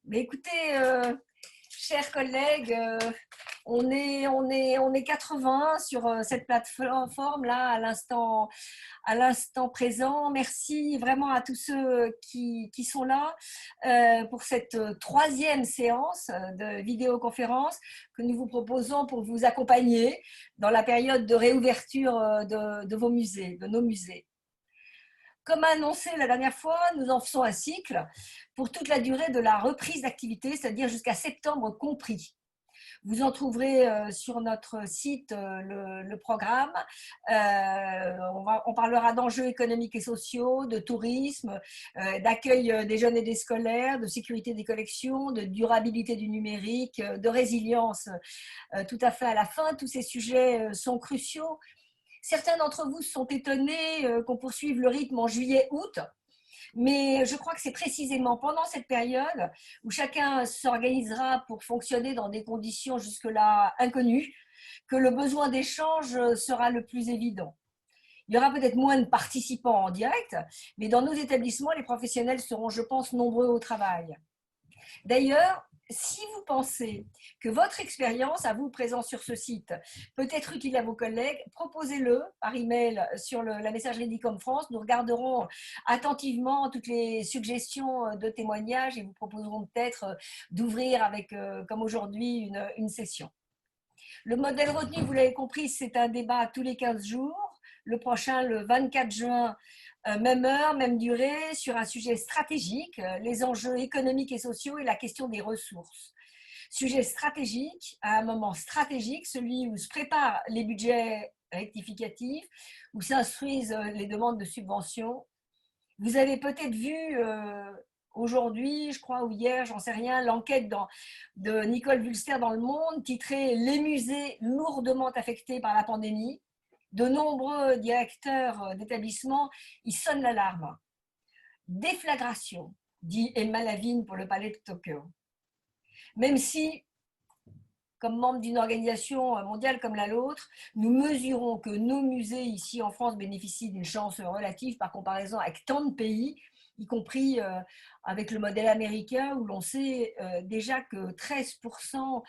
Mais écoutez, chers collègues, on est 80 sur cette plateforme-là à l'instant présent. Merci vraiment à tous ceux qui sont là pour cette troisième séance de vidéoconférence que nous vous proposons pour vous accompagner dans la période de réouverture de vos musées, de nos musées. Comme annoncé la dernière fois, nous en faisons un cycle pour toute la durée de la reprise d'activité, c'est-à-dire jusqu'à septembre compris. Vous en trouverez sur notre site le programme. On parlera d'enjeux économiques et sociaux, de tourisme, d'accueil des jeunes et des scolaires, de sécurité des collections, de durabilité du numérique, de résilience tout à fait à la fin. Tous ces sujets sont cruciaux. Certains d'entre vous se sont étonnés qu'on poursuive le rythme en juillet-août, mais je crois que c'est précisément pendant cette période où chacun s'organisera pour fonctionner dans des conditions jusque-là inconnues que le besoin d'échange sera le plus évident. Il y aura peut-être moins de participants en direct, mais dans nos établissements, les professionnels seront, je pense, nombreux au travail. D'ailleurs, si vous pensez que votre expérience à vous présente sur ce site peut être utile à vos collègues, proposez-le par email sur la messagerie d'ICOM France. Nous regarderons attentivement toutes les suggestions de témoignages et vous proposerons peut-être d'ouvrir avec, comme aujourd'hui, une session. Le modèle retenu, vous l'avez compris, c'est un débat tous les 15 jours. Le prochain, le 24 juin, même heure, même durée, sur un sujet stratégique, les enjeux économiques et sociaux et la question des ressources. Sujet stratégique, à un moment stratégique, celui où se préparent les budgets rectificatifs, où s'instruisent les demandes de subventions. Vous avez peut-être vu aujourd'hui, je crois, ou hier, j'en sais rien, l'enquête de Nicole Wülster dans Le Monde, titrée « Les musées lourdement affectés par la pandémie ». De nombreux directeurs d'établissements, ils sonnent l'alarme. Déflagration, dit Emma Lavigne pour le Palais de Tokyo. Même si, comme membre d'une organisation mondiale comme la nôtre, nous mesurons que nos musées ici en France bénéficient d'une chance relative par comparaison avec tant de pays, y compris avec le modèle américain où l'on sait déjà que 13%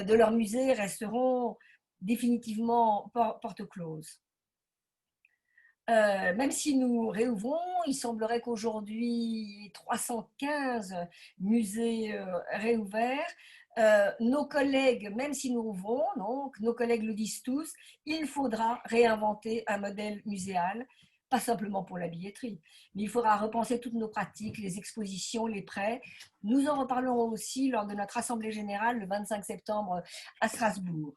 de leurs musées resteront définitivement porte close. Même si nous réouvrons, il semblerait qu'aujourd'hui 315 musées réouverts. Nos collègues, même si nous ouvrons, donc nos collègues le disent tous, il faudra réinventer un modèle muséal, pas simplement pour la billetterie, mais il faudra repenser toutes nos pratiques, les expositions, les prêts. Nous en reparlerons aussi lors de notre assemblée générale le 25 septembre à Strasbourg.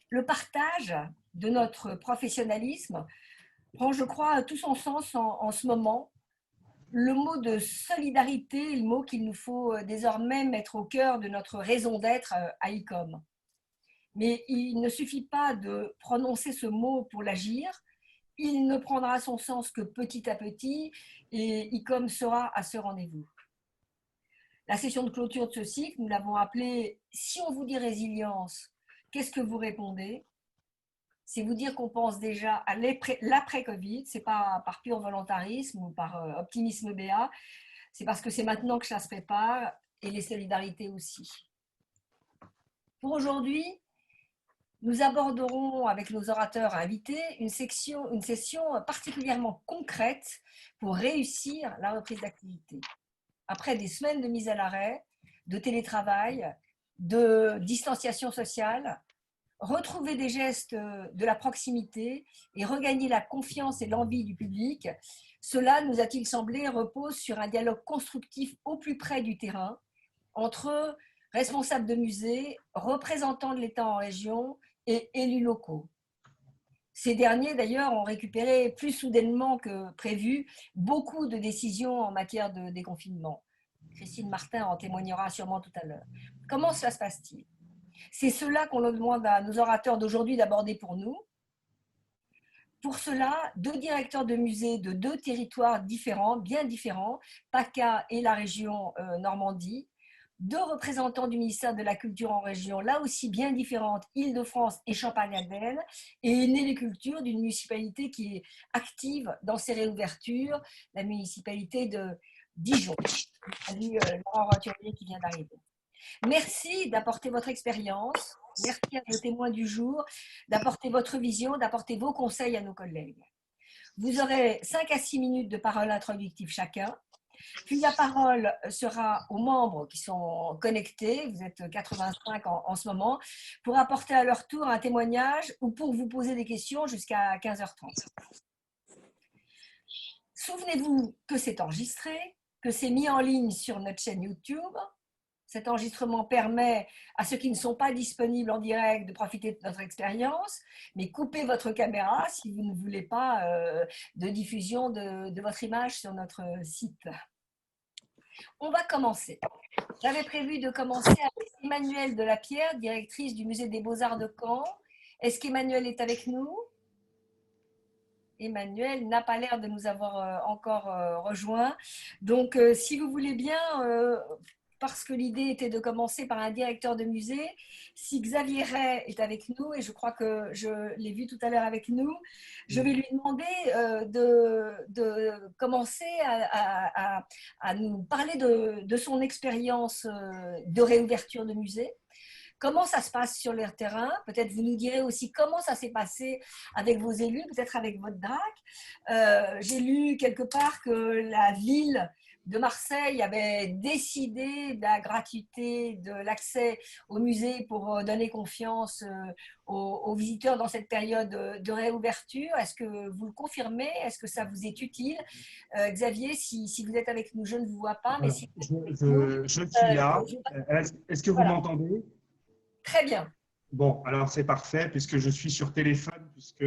Le partage de notre professionnalisme prend, je crois, tout son sens en ce moment. Le mot de solidarité est le mot qu'il nous faut désormais mettre au cœur de notre raison d'être à ICOM. Mais il ne suffit pas de prononcer ce mot pour l'agir. Il ne prendra son sens que petit à petit et ICOM sera à ce rendez-vous. La session de clôture de ce cycle, nous l'avons appelée « Si on vous dit résilience, qu'est-ce que vous répondez ?» C'est vous dire qu'on pense déjà à l'après-Covid, ce n'est pas par pur volontarisme ou par optimisme béat, c'est parce que c'est maintenant que ça se prépare et les solidarités aussi. Pour aujourd'hui, nous aborderons avec nos orateurs invités une session particulièrement concrète pour réussir la reprise d'activité. Après des semaines de mise à l'arrêt, de télétravail, de distanciation sociale, retrouver des gestes de la proximité et regagner la confiance et l'envie du public, cela, nous a-t-il semblé, repose sur un dialogue constructif au plus près du terrain entre responsables de musées, représentants de l'État en région et élus locaux. Ces derniers, d'ailleurs, ont récupéré plus soudainement que prévu beaucoup de décisions en matière de déconfinement. Christine Martin en témoignera sûrement tout à l'heure. Comment cela se passe-t-il ? C'est cela qu'on demande à nos orateurs d'aujourd'hui d'aborder pour nous. Pour cela, 2 directeurs de musées de 2 territoires différents, bien différents, PACA et la région Normandie, 2 représentants du ministère de la Culture en région, là aussi bien différentes, Île-de-France et Champagne-Ardenne, et une élu-culture d'une municipalité qui est active dans ses réouvertures, la municipalité Dijon. Salut Laurent Roturier qui vient d'arriver. Merci d'apporter votre expérience. Merci à vos témoins du jour, d'apporter votre vision, d'apporter vos conseils à nos collègues. Vous aurez 5 à 6 minutes de parole introductive chacun. Puis la parole sera aux membres qui sont connectés, vous êtes 85 en ce moment, pour apporter à leur tour un témoignage ou pour vous poser des questions jusqu'à 15h30. Souvenez-vous que c'est enregistré, que c'est mis en ligne sur notre chaîne YouTube. Cet enregistrement permet à ceux qui ne sont pas disponibles en direct de profiter de notre expérience, mais coupez votre caméra si vous ne voulez pas de diffusion de votre image sur notre site. On va commencer. J'avais prévu de commencer avec Emmanuelle Delapierre, directrice du Musée des Beaux-Arts de Caen. Est-ce qu'Emmanuelle est avec nous? Emmanuelle n'a pas l'air de nous avoir encore rejoint. Donc, si vous voulez bien, parce que l'idée était de commencer par un directeur de musée, si Xavier Ray est avec nous, et je crois que je l'ai vu tout à l'heure avec nous, je vais lui demander de commencer à nous parler de son expérience de réouverture de musée. Comment ça se passe sur le terrain? Peut-être vous nous direz aussi comment ça s'est passé avec vos élus, peut-être avec votre DRAC. J'ai lu quelque part que la ville de Marseille avait décidé de la gratuité de l'accès au musée pour donner confiance aux visiteurs dans cette période de réouverture. Est-ce que vous le confirmez? Est-ce que ça vous est utile? Xavier, si vous êtes avec nous, je ne vous vois pas, mais Alors, si je suis là. Est-ce que vous voilà. m'entendez? Très bien. Bon, alors c'est parfait puisque je suis sur téléphone, puisque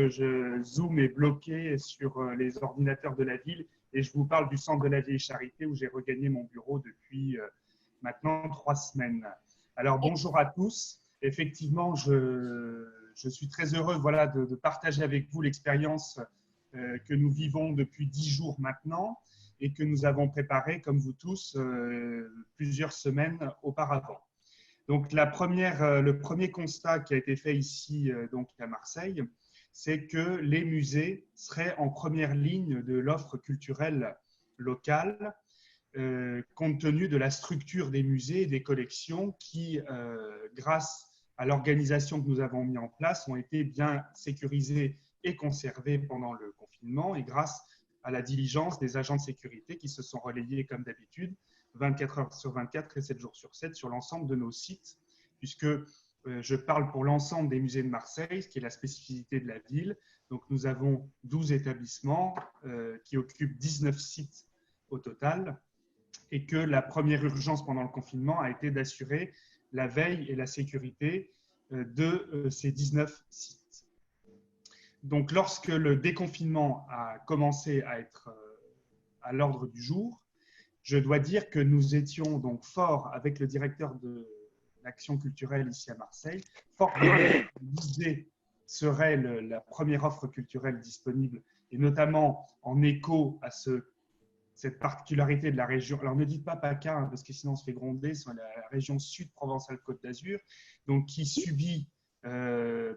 Zoom est bloqué sur les ordinateurs de la ville et je vous parle du centre de la Vieille Charité où j'ai regagné mon bureau depuis maintenant 3 semaines. Alors bonjour à tous. Effectivement, je suis très heureux voilà, de partager avec vous l'expérience que nous vivons depuis 10 jours maintenant et que nous avons préparée, comme vous tous, plusieurs semaines auparavant. Donc, le premier constat qui a été fait ici donc à Marseille, c'est que les musées seraient en première ligne de l'offre culturelle locale, compte tenu de la structure des musées et des collections qui, grâce à l'organisation que nous avons mis en place, ont été bien sécurisées et conservées pendant le confinement et grâce à la diligence des agents de sécurité qui se sont relayés comme d'habitude 24 heures sur 24 et 7 jours sur 7 sur l'ensemble de nos sites, puisque je parle pour l'ensemble des musées de Marseille, ce qui est la spécificité de la ville. Donc, nous avons 12 établissements qui occupent 19 sites au total et que la première urgence pendant le confinement a été d'assurer la veille et la sécurité de ces 19 sites. Donc, lorsque le déconfinement a commencé à être à l'ordre du jour, je dois dire que nous étions donc forts avec le directeur de l'action culturelle ici à Marseille, fort que l'idée serait la première offre culturelle disponible, et notamment en écho à cette particularité de la région. Alors ne dites pas PACA, hein, parce que sinon on se fait gronder, c'est la région sud Provence-Alpes-Côte d'Azur, donc qui subit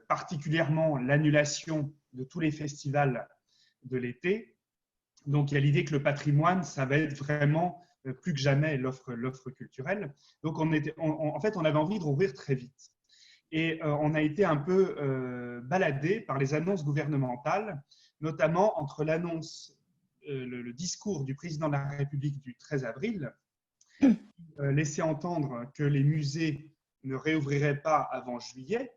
particulièrement l'annulation de tous les festivals de l'été. Donc, il y a l'idée que le patrimoine, ça va être vraiment plus que jamais l'offre culturelle. Donc, en fait, on avait envie de rouvrir très vite. Et on a été un peu baladé par les annonces gouvernementales, notamment entre l'annonce, le discours du président de la République du 13 avril, qui laissait entendre que les musées ne réouvriraient pas avant juillet.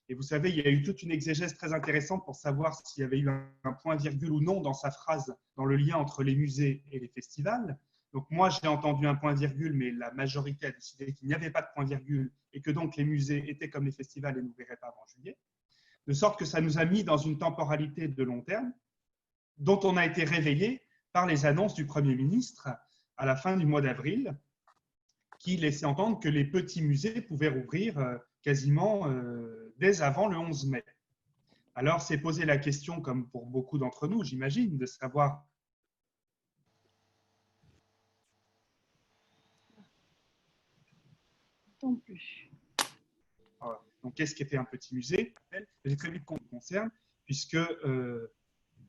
Et vous savez, il y a eu toute une exégèse très intéressante pour savoir s'il y avait eu un point-virgule ou non dans sa phrase, dans le lien entre les musées et les festivals. Donc moi, j'ai entendu un point-virgule, mais la majorité a décidé qu'il n'y avait pas de point-virgule et que donc les musées étaient comme les festivals et n'ouvriraient pas avant juillet. De sorte que ça nous a mis dans une temporalité de long terme dont on a été réveillé par les annonces du Premier ministre à la fin du mois d'avril, qui laissait entendre que les petits musées pouvaient rouvrir quasiment dès avant le 11 mai. Alors, c'est poser la question, comme pour beaucoup d'entre nous, j'imagine, de savoir donc qu'est-ce qu'était un petit musée. J'ai très vite qu'on concerne, puisque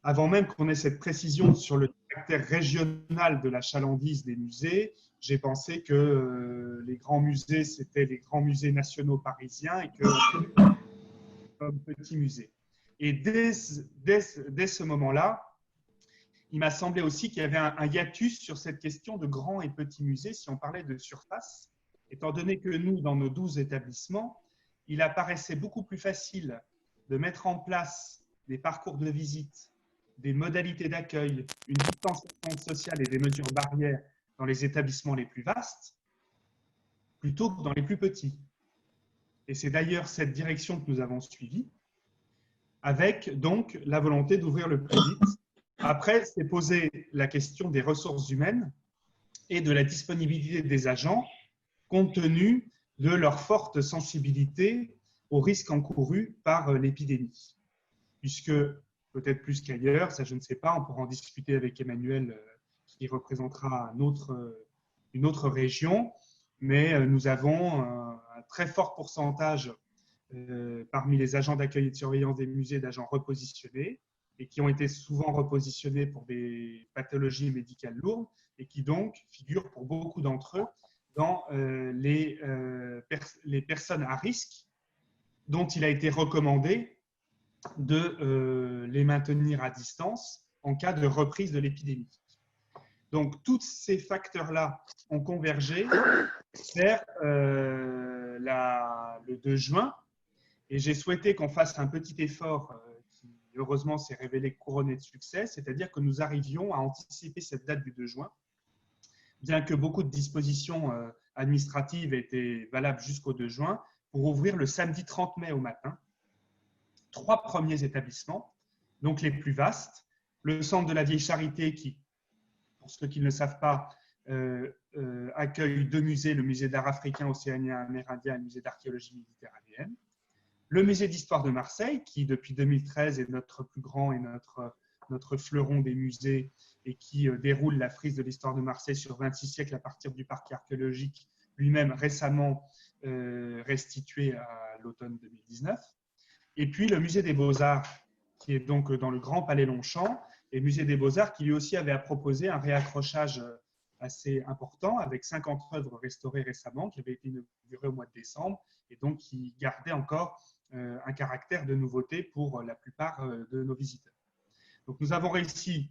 avant même qu'on ait cette précision sur le caractère régional de la chalandise des musées, j'ai pensé que les grands musées, c'était les grands musées nationaux parisiens et que comme petit musée. Et dès ce moment-là, il m'a semblé aussi qu'il y avait un hiatus sur cette question de grands et petits musées si on parlait de surface, étant donné que nous, dans nos 12 établissements, il apparaissait beaucoup plus facile de mettre en place des parcours de visite, des modalités d'accueil, une distanciation sociale et des mesures barrières dans les établissements les plus vastes, plutôt que dans les plus petits. Et c'est d'ailleurs cette direction que nous avons suivie, avec donc la volonté d'ouvrir le plus vite. Après, c'est poser la question des ressources humaines et de la disponibilité des agents, compte tenu de leur forte sensibilité aux risques encourus par l'épidémie. Puisque, peut-être plus qu'ailleurs, ça je ne sais pas, on pourra en discuter avec Emmanuel, qui représentera une autre région, mais nous avons un très fort pourcentage parmi les agents d'accueil et de surveillance des musées d'agents repositionnés et qui ont été souvent repositionnés pour des pathologies médicales lourdes et qui donc figurent pour beaucoup d'entre eux dans les personnes à risque dont il a été recommandé de les maintenir à distance en cas de reprise de l'épidémie. Donc, tous ces facteurs-là ont convergé vers le 2 juin et j'ai souhaité qu'on fasse un petit effort qui, heureusement, s'est révélé couronné de succès, c'est-à-dire que nous arrivions à anticiper cette date du 2 juin, bien que beaucoup de dispositions administratives étaient valables jusqu'au 2 juin, pour ouvrir le samedi 30 mai au matin 3 premiers établissements, donc les plus vastes. Le centre de la Vieille Charité, qui, pour ceux qui ne le savent pas, accueille 2 musées, le musée d'art africain, océanien, amérindien et le musée d'archéologie méditerranéenne. Le musée d'histoire de Marseille, qui depuis 2013 est notre plus grand et notre fleuron des musées et qui déroule la frise de l'histoire de Marseille sur 26 siècles à partir du parc archéologique, lui-même récemment restitué à l'automne 2019. Et puis le musée des Beaux-Arts, qui est donc dans le Grand Palais Longchamp, et le musée des Beaux-Arts qui lui aussi avait proposé un réaccrochage assez important avec 50 œuvres restaurées récemment, qui avaient été inaugurées au mois de décembre, et donc qui gardaient encore un caractère de nouveauté pour la plupart de nos visiteurs. Donc nous avons réussi,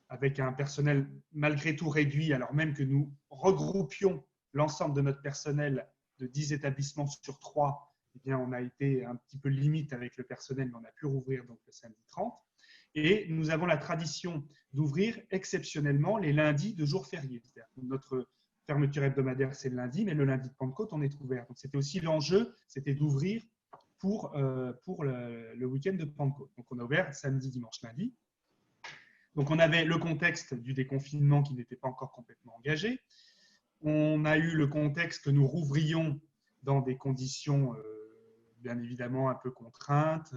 avec un personnel malgré tout réduit, alors même que nous regroupions l'ensemble de notre personnel de 10 établissements sur 3, eh bien, on a été un petit peu limite avec le personnel, mais on a pu rouvrir donc le samedi 30. Et nous avons la tradition d'ouvrir exceptionnellement les lundis de jours fériés. Notre fermeture hebdomadaire, c'est le lundi, mais le lundi de Pentecôte, on est ouvert. Donc, c'était aussi l'enjeu, c'était d'ouvrir pour le week-end de Pentecôte. Donc, on a ouvert samedi, dimanche, lundi. Donc, on avait le contexte du déconfinement qui n'était pas encore complètement engagé. On a eu le contexte que nous rouvrions dans des conditions bien évidemment un peu contraintes,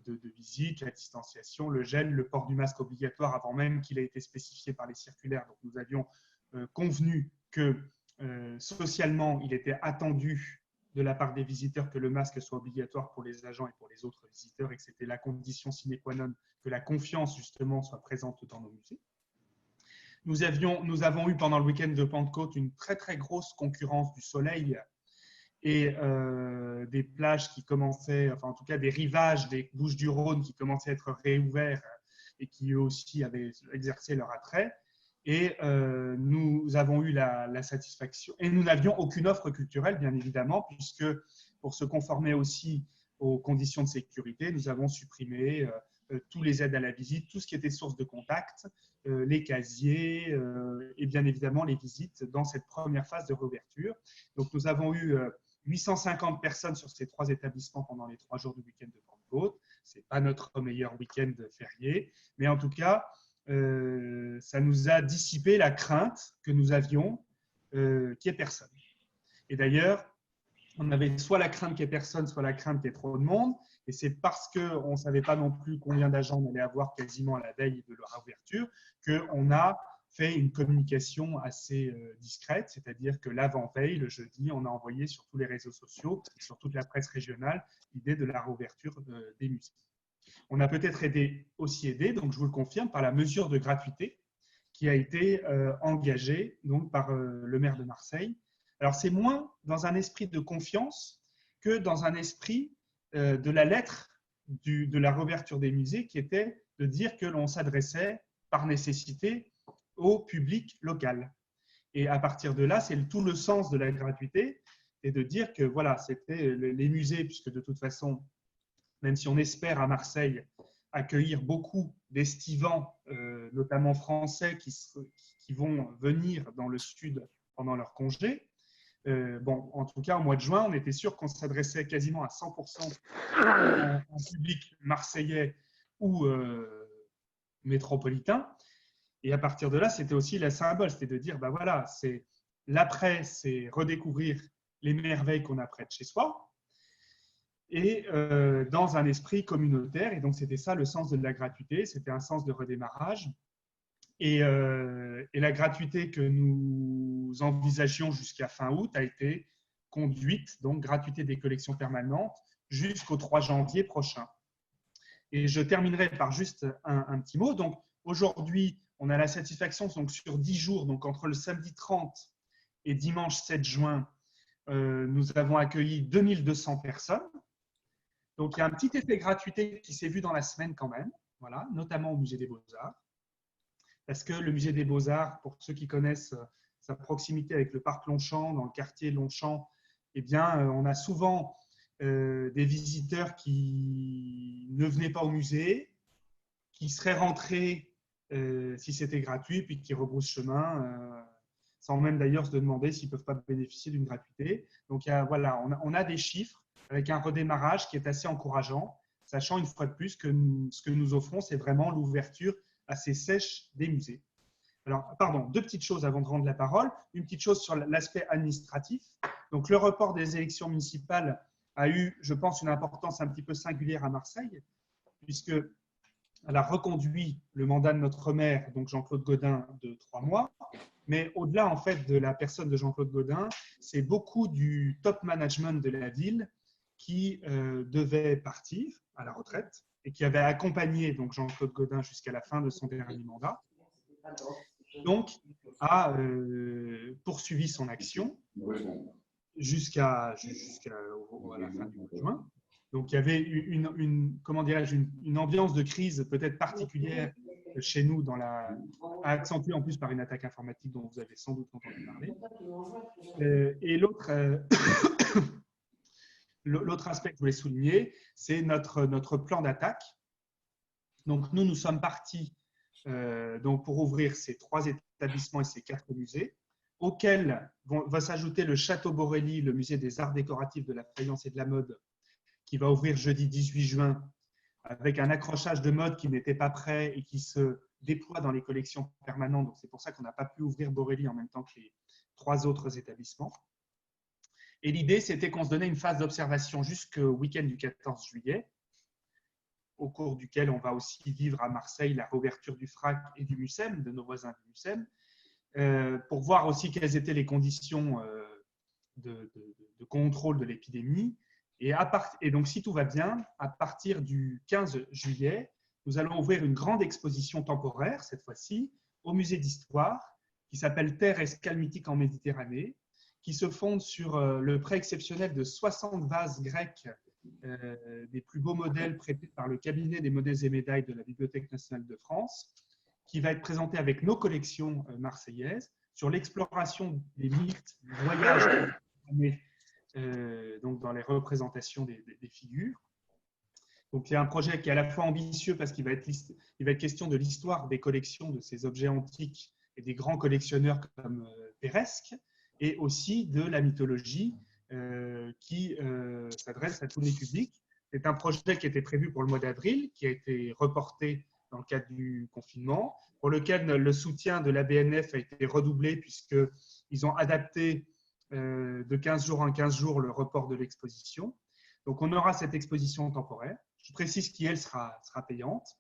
de visite, la distanciation, le gel, le port du masque obligatoire avant même qu'il ait été spécifié par les circulaires. Donc, nous avions convenu que socialement, il était attendu de la part des visiteurs que le masque soit obligatoire pour les agents et pour les autres visiteurs et que c'était la condition sine qua non que la confiance justement soit présente dans nos musées. Nous avons eu pendant le week-end de Pentecôte une très très grosse concurrence du soleil et des plages qui commençaient, enfin en tout cas des rivages des Bouches-du-Rhône qui commençaient à être réouverts et qui eux aussi avaient exercé leur attrait. Et nous avons eu la satisfaction. Et nous n'avions aucune offre culturelle, bien évidemment, puisque pour se conformer aussi aux conditions de sécurité, nous avons supprimé tous les aides à la visite, tout ce qui était source de contact, les casiers et bien évidemment les visites dans cette première phase de réouverture. Donc nous avons eu 850 personnes sur ces 3 établissements pendant les 3 jours du week-end de Pentecôte. Ce n'est pas notre meilleur week-end férié, mais en tout cas, ça nous a dissipé la crainte que nous avions qu'il n'y ait personne. Et d'ailleurs, on avait soit la crainte qu'il n'y ait personne, soit la crainte qu'il y ait trop de monde. Et c'est parce qu'on ne savait pas non plus combien d'agents on allait avoir quasiment à la veille de leur ouverture qu'on a fait une communication assez discrète, c'est-à-dire que l'avant-veille, le jeudi, on a envoyé sur tous les réseaux sociaux et sur toute la presse régionale l'idée de la réouverture des musées. On a peut-être aussi aidé, donc je vous le confirme, par la mesure de gratuité qui a été engagé donc, par le maire de Marseille. Alors, c'est moins dans un esprit de confiance que dans un esprit de la lettre de la réouverture des musées, qui était de dire que l'on s'adressait par nécessité au public local. Et à partir de là, c'est tout le sens de la gratuité, et de dire que voilà, c'était les musées, puisque de toute façon, même si on espère à Marseille accueillir beaucoup d'estivants, notamment français, qui vont venir dans le sud pendant leur congé. Bon, en tout cas, au mois de juin, on était sûr qu'on s'adressait quasiment à 100% en public marseillais ou métropolitain. Et à partir de là, c'était aussi la symbole, c'était de dire, ben voilà, c'est l'après, c'est redécouvrir les merveilles qu'on a près de chez soi, et dans un esprit communautaire. Et donc, c'était ça le sens de la gratuité, c'était un sens de redémarrage. Et la gratuité que nous envisagions jusqu'à fin août a été conduite, donc gratuité des collections permanentes, jusqu'au 3 janvier prochain. Et je terminerai par juste un petit mot. Donc, aujourd'hui, on a la satisfaction, donc sur 10 jours, donc entre le samedi 30 et dimanche 7 juin, nous avons accueilli 2200 personnes. Donc, il y a un petit effet gratuité qui s'est vu dans la semaine quand même, voilà, notamment au Musée des Beaux-Arts. Parce que le Musée des Beaux-Arts, pour ceux qui connaissent sa proximité avec le parc Longchamp, dans le quartier Longchamp, eh bien, on a souvent des visiteurs qui ne venaient pas au musée, qui seraient rentrés si c'était gratuit, puis qui rebroussent chemin, sans même d'ailleurs se demander s'ils ne peuvent pas bénéficier d'une gratuité. Donc, voilà, on a des chiffres avec un redémarrage qui est assez encourageant, sachant une fois de plus que ce que nous offrons, c'est vraiment l'ouverture assez sèche des musées. Alors, pardon, deux petites choses avant de rendre la parole. Une petite chose sur l'aspect administratif. Donc, le report des élections municipales a eu, je pense, une importance un petit peu singulière à Marseille, puisqu'elle a reconduit le mandat de notre maire, donc Jean-Claude Gaudin, de 3 mois. Mais au-delà, en fait, de la personne de Jean-Claude Gaudin, c'est beaucoup du top management de la ville qui devait partir à la retraite et qui avait accompagné donc Jean-Claude Gaudin jusqu'à la fin de son dernier mandat. Donc, a poursuivi son action jusqu'à la fin du mois de juin. Donc, il y avait une ambiance de crise peut-être particulière chez nous, accentuée en plus par une attaque informatique dont vous avez sans doute entendu parler. Et l'autre aspect que je voulais souligner, c'est notre plan d'attaque. Donc, nous sommes partis donc pour ouvrir ces 3 établissements et ces 4 musées, auxquels va s'ajouter le Château Borelli, le musée des arts décoratifs, de la faïence et de la mode, qui va ouvrir jeudi 18 juin, avec un accrochage de mode qui n'était pas prêt et qui se déploie dans les collections permanentes. Donc, c'est pour ça qu'on n'a pas pu ouvrir Borelli en même temps que les 3 autres établissements. Et l'idée, c'était qu'on se donnait une phase d'observation jusqu'au week-end du 14 juillet, au cours duquel on va aussi vivre à Marseille la réouverture du FRAC et du MUSEM, de nos voisins du MUSEM, pour voir aussi quelles étaient les conditions de contrôle de l'épidémie. Et donc, si tout va bien, à partir du 15 juillet, nous allons ouvrir une grande exposition temporaire, cette fois-ci, au musée d'histoire, qui s'appelle Terre escale mythique en Méditerranée, qui se fonde sur le prêt exceptionnel de 60 vases grecs, des plus beaux modèles prêtés par le cabinet des monnaies et médailles de la Bibliothèque nationale de France, qui va être présenté avec nos collections marseillaises sur l'exploration des mythes, du voyage, donc dans les représentations des figures. Donc, il y a un projet qui est à la fois ambitieux parce qu'il va être question de l'histoire des collections de ces objets antiques et des grands collectionneurs comme Peresque, et aussi de la mythologie qui s'adresse à tous les publics. C'est un projet qui était prévu pour le mois d'avril, qui a été reporté dans le cadre du confinement, pour lequel le soutien de la BNF a été redoublé puisqu'ils ont adapté de 15 jours en 15 jours le report de l'exposition. Donc, on aura cette exposition temporaire. Je précise qu'elle sera payante.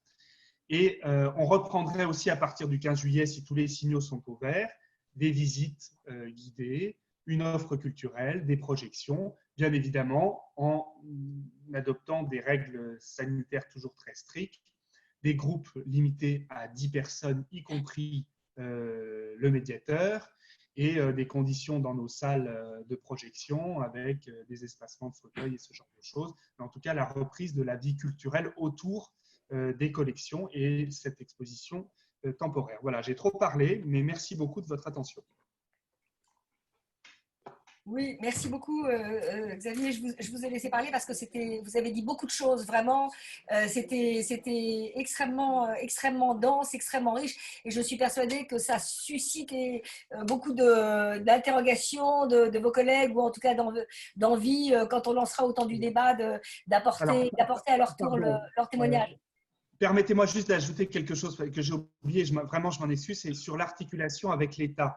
Et on reprendrait aussi à partir du 15 juillet, si tous les signaux sont ouverts, des visites guidées, une offre culturelle, des projections, bien évidemment en adoptant des règles sanitaires toujours très strictes, des groupes limités à 10 personnes, y compris le médiateur et des conditions dans nos salles de projection avec des espacements de fauteuils et ce genre de choses. Mais en tout cas, la reprise de la vie culturelle autour des collections et cette exposition temporaire. Voilà, j'ai trop parlé, mais merci beaucoup de votre attention. Oui, merci beaucoup Xavier. Je vous ai laissé parler parce que vous avez dit beaucoup de choses, vraiment. C'était extrêmement dense, extrêmement riche. Et je suis persuadée que ça suscite beaucoup d'interrogations de vos collègues ou en tout cas d'envie, quand on lancera autant du débat, d'apporter à leur tour leur témoignage. Permettez-moi juste d'ajouter quelque chose que j'ai oublié, vraiment je m'en excuse, c'est sur l'articulation avec l'État.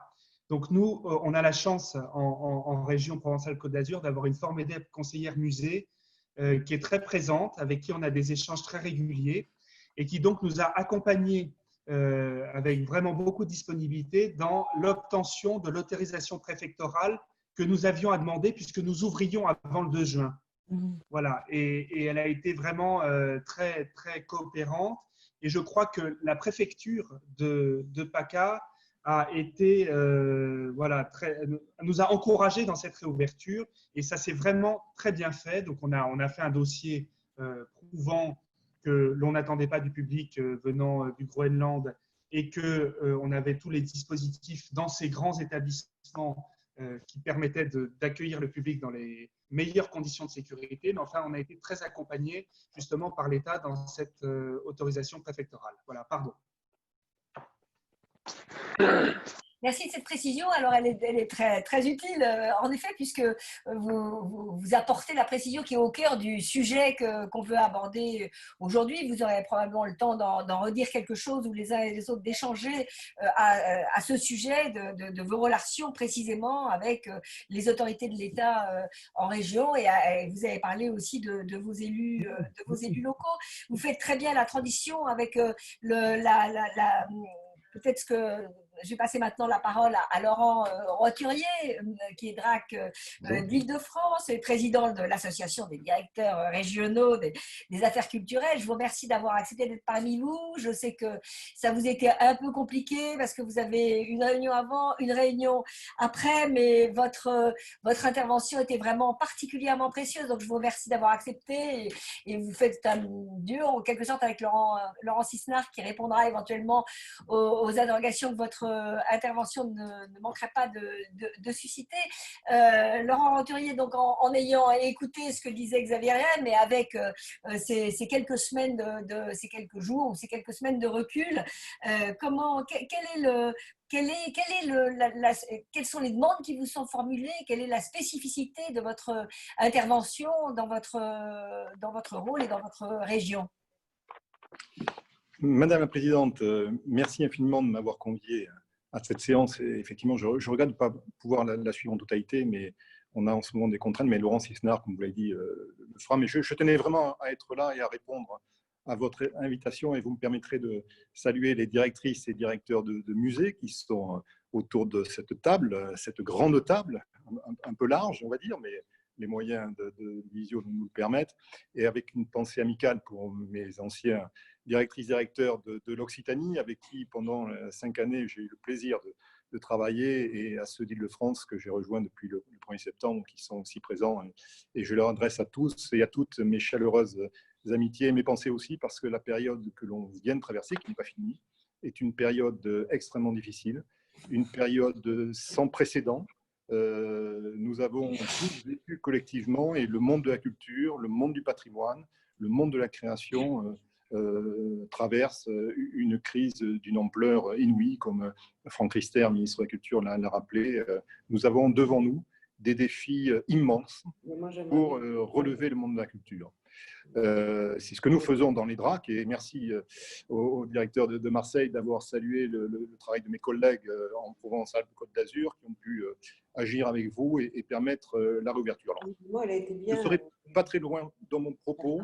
Donc nous, on a la chance en région Provence-Alpes-Côte d'Azur d'avoir une formidable conseillère musée qui est très présente, avec qui on a des échanges très réguliers et qui donc nous a accompagnés avec vraiment beaucoup de disponibilité dans l'obtention de l'autorisation préfectorale que nous avions à demander puisque nous ouvrions avant le 2 juin. Voilà, et elle a été vraiment très, très coopérante. Et je crois que la préfecture de PACA a été, nous a encouragés dans cette réouverture et ça s'est vraiment très bien fait. Donc, on a fait un dossier prouvant que l'on n'attendait pas du public venant du Groenland et qu'on avait tous les dispositifs dans ces grands établissements qui permettaient d'accueillir le public dans les meilleures conditions de sécurité. Mais enfin, on a été très accompagnés justement par l'État dans cette autorisation préfectorale. Voilà, pardon. Merci de cette précision. Alors, elle est très, très utile, en effet, puisque vous apportez la précision qui est au cœur du sujet qu'on veut aborder aujourd'hui. Vous aurez probablement le temps d'en redire quelque chose ou les uns et les autres d'échanger à ce sujet de vos relations précisément avec les autorités de l'État en région. Et vous avez parlé aussi de vos élus locaux. Vous faites très bien la transition avec peut-être ce que je vais passer maintenant la parole à Laurent Roturier, qui est DRAC d'Île-de-France et président de l'Association des directeurs régionaux des affaires culturelles. Je vous remercie d'avoir accepté d'être parmi vous. Je sais que ça vous était un peu compliqué parce que vous avez une réunion avant, une réunion après, mais votre intervention était vraiment particulièrement précieuse. Donc, je vous remercie d'avoir accepté et vous faites un duo en quelque sorte avec Laurent Sisnard qui répondra éventuellement aux interrogations que votre intervention ne manquerait pas de susciter. Laurent Roturier, donc en ayant écouté ce que disait Xavier Réal, mais avec ces quelques semaines ces quelques jours ou ces quelques semaines de recul, quelles sont les demandes qui vous sont formulées? Quelle est la spécificité de votre intervention dans votre rôle et dans votre région? Madame la Présidente, merci infiniment de m'avoir convié à cette séance. Et effectivement, je regrette de ne pas pouvoir la suivre en totalité, mais on a en ce moment des contraintes. Mais Laurent Sisnard, comme vous l'avez dit, le fera. Mais je tenais vraiment à être là et à répondre à votre invitation. Et vous me permettrez de saluer les directrices et directeurs de musées qui sont autour de cette table, cette grande table, un peu large, on va dire, mais les moyens de visio nous le permettent, et avec une pensée amicale pour mes anciens directrices directeurs de l'Occitanie, avec qui pendant 5 années j'ai eu le plaisir de travailler, et à ceux d'Île-de-France que j'ai rejoints depuis le 1er septembre, qui sont aussi présents, et je leur adresse à tous et à toutes mes chaleureuses amitiés et mes pensées aussi, parce que la période que l'on vient de traverser, qui n'est pas finie, est une période extrêmement difficile, une période sans précédent. Nous avons tous vécu collectivement, et le monde de la culture, le monde du patrimoine, le monde de la création traverse une crise d'une ampleur inouïe, comme Franck Riester, ministre de la Culture, l'a rappelé. Nous avons devant nous des défis immenses pour relever le monde de la culture. C'est ce que nous faisons dans les DRAC, et merci au directeur de Marseille d'avoir salué le travail de mes collègues en Provence-Alpes-Côte d'Azur qui ont pu agir avec vous et permettre la réouverture. Alors, je ne serai pas très loin dans mon propos,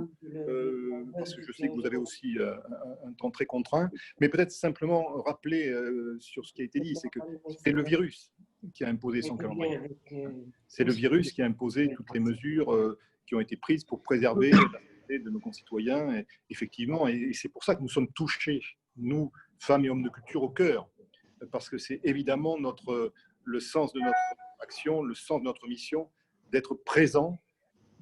parce que je sais que vous avez aussi un temps très contraint, mais peut-être simplement rappeler sur ce qui a été dit, c'est que c'est le virus qui a imposé son calendrier. C'est le virus qui a imposé toutes les mesures qui ont été prises pour préserver la santé de nos concitoyens, et, effectivement, et c'est pour ça que nous sommes touchés, nous, femmes et hommes de culture, au cœur, parce que c'est évidemment le sens de notre action, le sens de notre mission, d'être présents,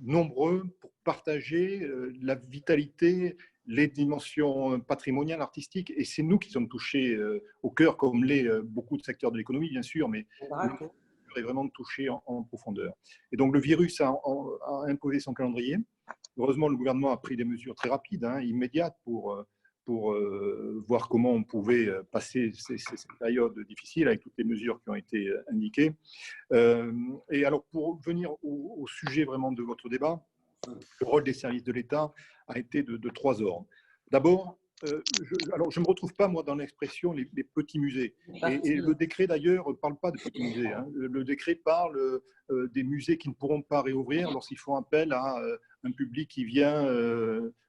nombreux, pour partager la vitalité, les dimensions patrimoniales, artistiques. Et c'est nous qui sommes touchés au cœur, comme l'est beaucoup de secteurs de l'économie, bien sûr, mais est vraiment touché en profondeur. Et donc, le virus a imposé son calendrier. Heureusement, le gouvernement a pris des mesures très rapides, immédiates, pour voir comment on pouvait passer cette période difficile avec toutes les mesures qui ont été indiquées. Et alors, pour venir au sujet vraiment de votre débat, le rôle des services de l'État a été de trois ordres. D'abord, je ne me retrouve pas, moi, dans l'expression les petits musées. Et le décret, d'ailleurs, ne parle pas de petits musées. Le décret parle des musées qui ne pourront pas réouvrir lorsqu'ils font appel à un public qui vient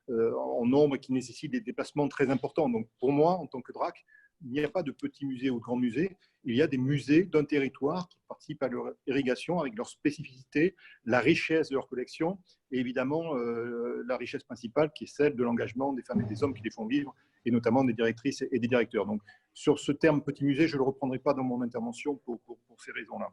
en nombre et qui nécessite des déplacements très importants. Donc, pour moi, en tant que DRAC, il n'y a pas de petits musées ou de grands musées. Il y a des musées d'un territoire qui participent à leur irrigation avec leur spécificité, la richesse de leur collection et évidemment la richesse principale qui est celle de l'engagement des femmes et des hommes qui les font vivre et notamment des directrices et des directeurs. Donc, sur ce terme petit musée, je ne le reprendrai pas dans mon intervention pour ces raisons-là.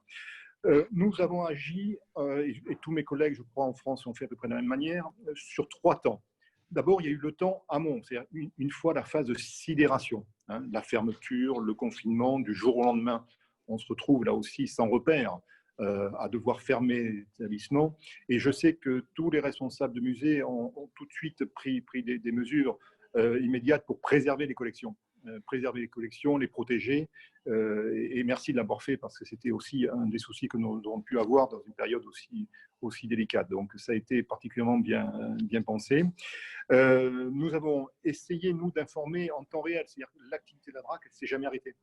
Nous avons agi, et tous mes collègues, je crois, en France ont fait à peu près de la même manière, sur 3 temps. D'abord, il y a eu le temps amont, c'est-à-dire une fois la phase de sidération, la fermeture, le confinement, du jour au lendemain. On se retrouve là aussi sans repère à devoir fermer l'établissement. Et je sais que tous les responsables de musées ont tout de suite pris des mesures immédiates pour préserver les collections. Les protéger. Et merci de l'avoir fait parce que c'était aussi un des soucis que nous avons pu avoir dans une période aussi délicate. Donc, ça a été particulièrement bien pensé. Nous avons essayé, nous, d'informer en temps réel. C'est-à-dire que l'activité de la DRAC ne s'est jamais arrêtée.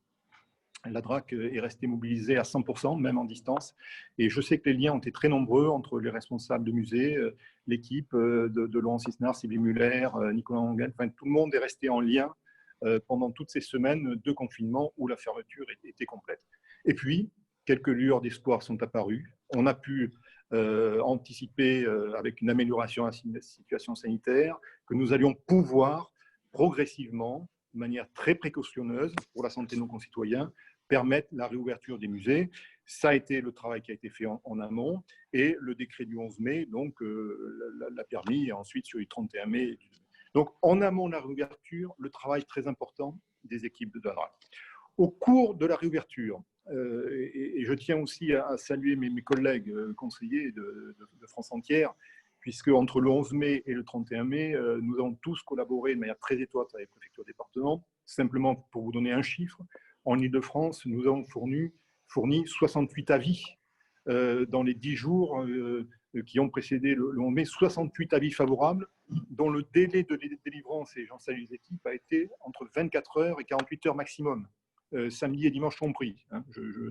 La DRAC est restée mobilisée à 100%, même en distance. Et je sais que les liens ont été très nombreux entre les responsables de musées, l'équipe de Laurent Sisnard, Sylvie Muller, Nicolas Angel. Enfin, tout le monde est resté en lien pendant toutes ces semaines de confinement où la fermeture était complète. Et puis, quelques lueurs d'espoir sont apparues. On a pu anticiper avec une amélioration de la situation sanitaire que nous allions pouvoir progressivement, de manière très précautionneuse pour la santé de nos concitoyens, permettre la réouverture des musées. Ça a été le travail qui a été fait en amont et le décret du 11 mai donc, l'a permis et ensuite sur le 31 mai. Donc, en amont de la réouverture, le travail très important des équipes de DRAC. Au cours de la réouverture, et je tiens aussi à saluer mes collègues conseillers de France entière, puisque entre le 11 mai et le 31 mai, nous avons tous collaboré de manière très étroite avec les préfectures département. Simplement pour vous donner un chiffre, en Ile-de-France, nous avons fourni 68 avis dans les 10 jours qui ont précédé le 11 mai, 68 avis favorables, dont le délai de délivrance, et j'en salue les équipes, a été entre 24 heures et 48 heures maximum, samedi et dimanche compris.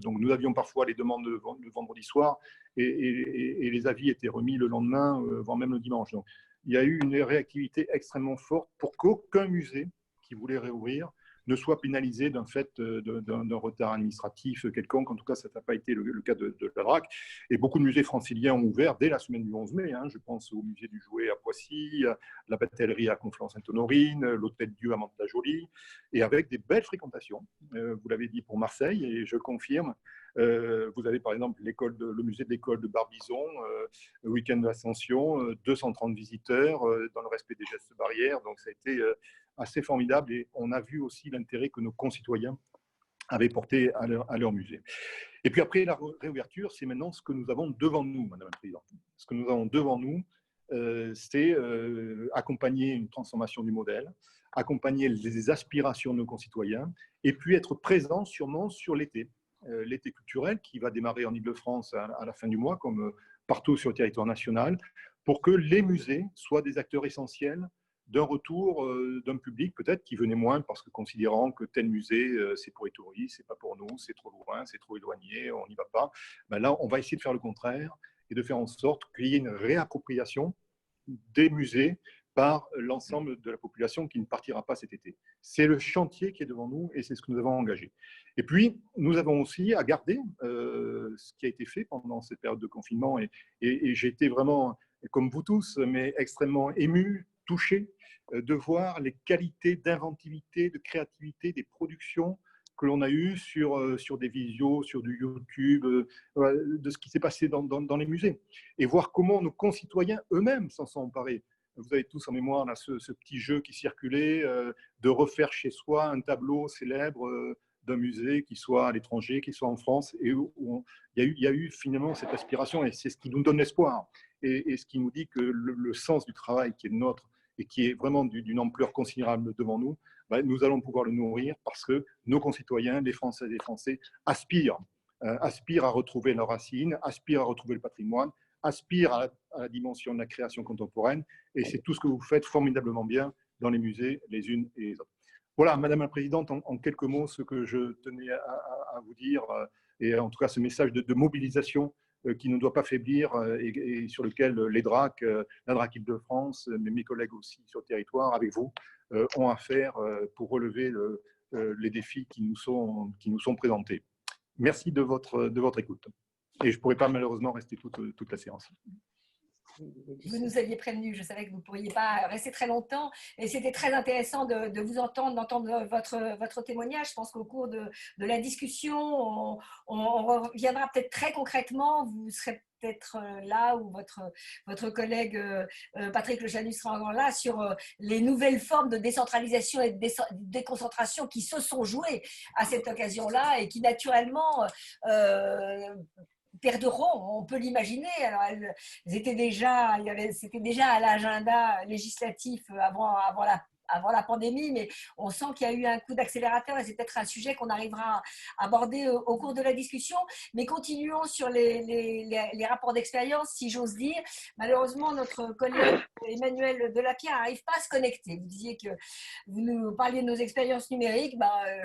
Donc nous avions parfois les demandes le vendredi soir et les avis étaient remis le lendemain, voire même le dimanche. Donc il y a eu une réactivité extrêmement forte pour qu'aucun musée qui voulait réouvrir ne soit pénalisé d'un fait d'un retard administratif quelconque. En tout cas, ça n'a pas été le cas de la DRAC. Et beaucoup de musées franciliens ont ouvert dès la semaine du 11 mai. Je pense au musée du Jouet à Poissy, la batellerie à Conflans-Sainte-Honorine, l'Hôtel Dieu à Mantes-la-Jolie, et avec des belles fréquentations. Vous l'avez dit pour Marseille, et je confirme. Vous avez par exemple le musée de l'école de Barbizon, le week-end de l'Ascension, 230 visiteurs dans le respect des gestes barrières. Donc ça a été assez formidable et on a vu aussi l'intérêt que nos concitoyens avaient porté à leur musée. Et puis après la réouverture, c'est maintenant ce que nous avons devant nous, Madame la Présidente. Ce que nous avons devant nous, c'est accompagner une transformation du modèle, accompagner les aspirations de nos concitoyens et puis être présent sûrement sur l'été culturel qui va démarrer en Ile-de-France à la fin du mois, comme partout sur le territoire national, pour que les musées soient des acteurs essentiels d'un retour d'un public peut-être qui venait moins parce que considérant que tel musée, c'est pour les touristes, c'est pas pour nous, c'est trop loin, c'est trop éloigné, on n'y va pas. Ben là, on va essayer de faire le contraire et de faire en sorte qu'il y ait une réappropriation des musées par l'ensemble de la population qui ne partira pas cet été. C'est le chantier qui est devant nous et c'est ce que nous avons engagé. Et puis, nous avons aussi à garder ce qui a été fait pendant cette période de confinement et j'ai été vraiment, comme vous tous, mais extrêmement ému, touché de voir les qualités d'inventivité, de créativité des productions que l'on a eues sur des visios, sur du YouTube, de ce qui s'est passé dans les musées, et voir comment nos concitoyens eux-mêmes s'en sont emparés. Vous avez tous en mémoire là, ce petit jeu qui circulait, de refaire chez soi un tableau célèbre d'un musée, qui soit à l'étranger, qui soit en France, et où il y a eu finalement cette aspiration, et c'est ce qui nous donne l'espoir, et ce qui nous dit que le sens du travail qui est nôtre, et qui est vraiment d'une ampleur considérable devant nous, ben, nous allons pouvoir le nourrir parce que nos concitoyens, les Français et les Français, aspirent à retrouver leurs racines, aspirent à retrouver le patrimoine, aspirent à la dimension de la création contemporaine, et c'est tout ce que vous faites formidablement bien dans les musées, les unes et les autres. Voilà, Madame la Présidente, en quelques mots, ce que je tenais à vous dire, et en tout cas ce message de mobilisation qui ne doit pas faiblir, et sur lequel les DRAC, la DRAC Île-de-France, mes collègues aussi sur le territoire, avec vous, ont à faire pour relever les défis qui nous sont présentés. Merci de votre écoute. Et je ne pourrai pas malheureusement rester toute la séance. Vous nous aviez prévenu, je savais que vous ne pourriez pas rester très longtemps, et c'était très intéressant de vous entendre, d'entendre votre témoignage. Je pense qu'au cours de la discussion, on reviendra peut-être très concrètement. Vous serez peut-être là, ou votre collègue Patrick Lejanus sera encore là, sur les nouvelles formes de décentralisation et de déconcentration qui se sont jouées à cette occasion-là, et qui naturellement perdront, on peut l'imaginer. Alors, c'était déjà à l'agenda législatif avant la pandémie, mais on sent qu'il y a eu un coup d'accélérateur, et c'est peut-être un sujet qu'on arrivera à aborder au cours de la discussion. Mais continuons sur les rapports d'expérience, si j'ose dire. Malheureusement, notre collègue Emmanuel Delapierre n'arrive pas à se connecter. Vous disiez que vous nous parliez de nos expériences numériques.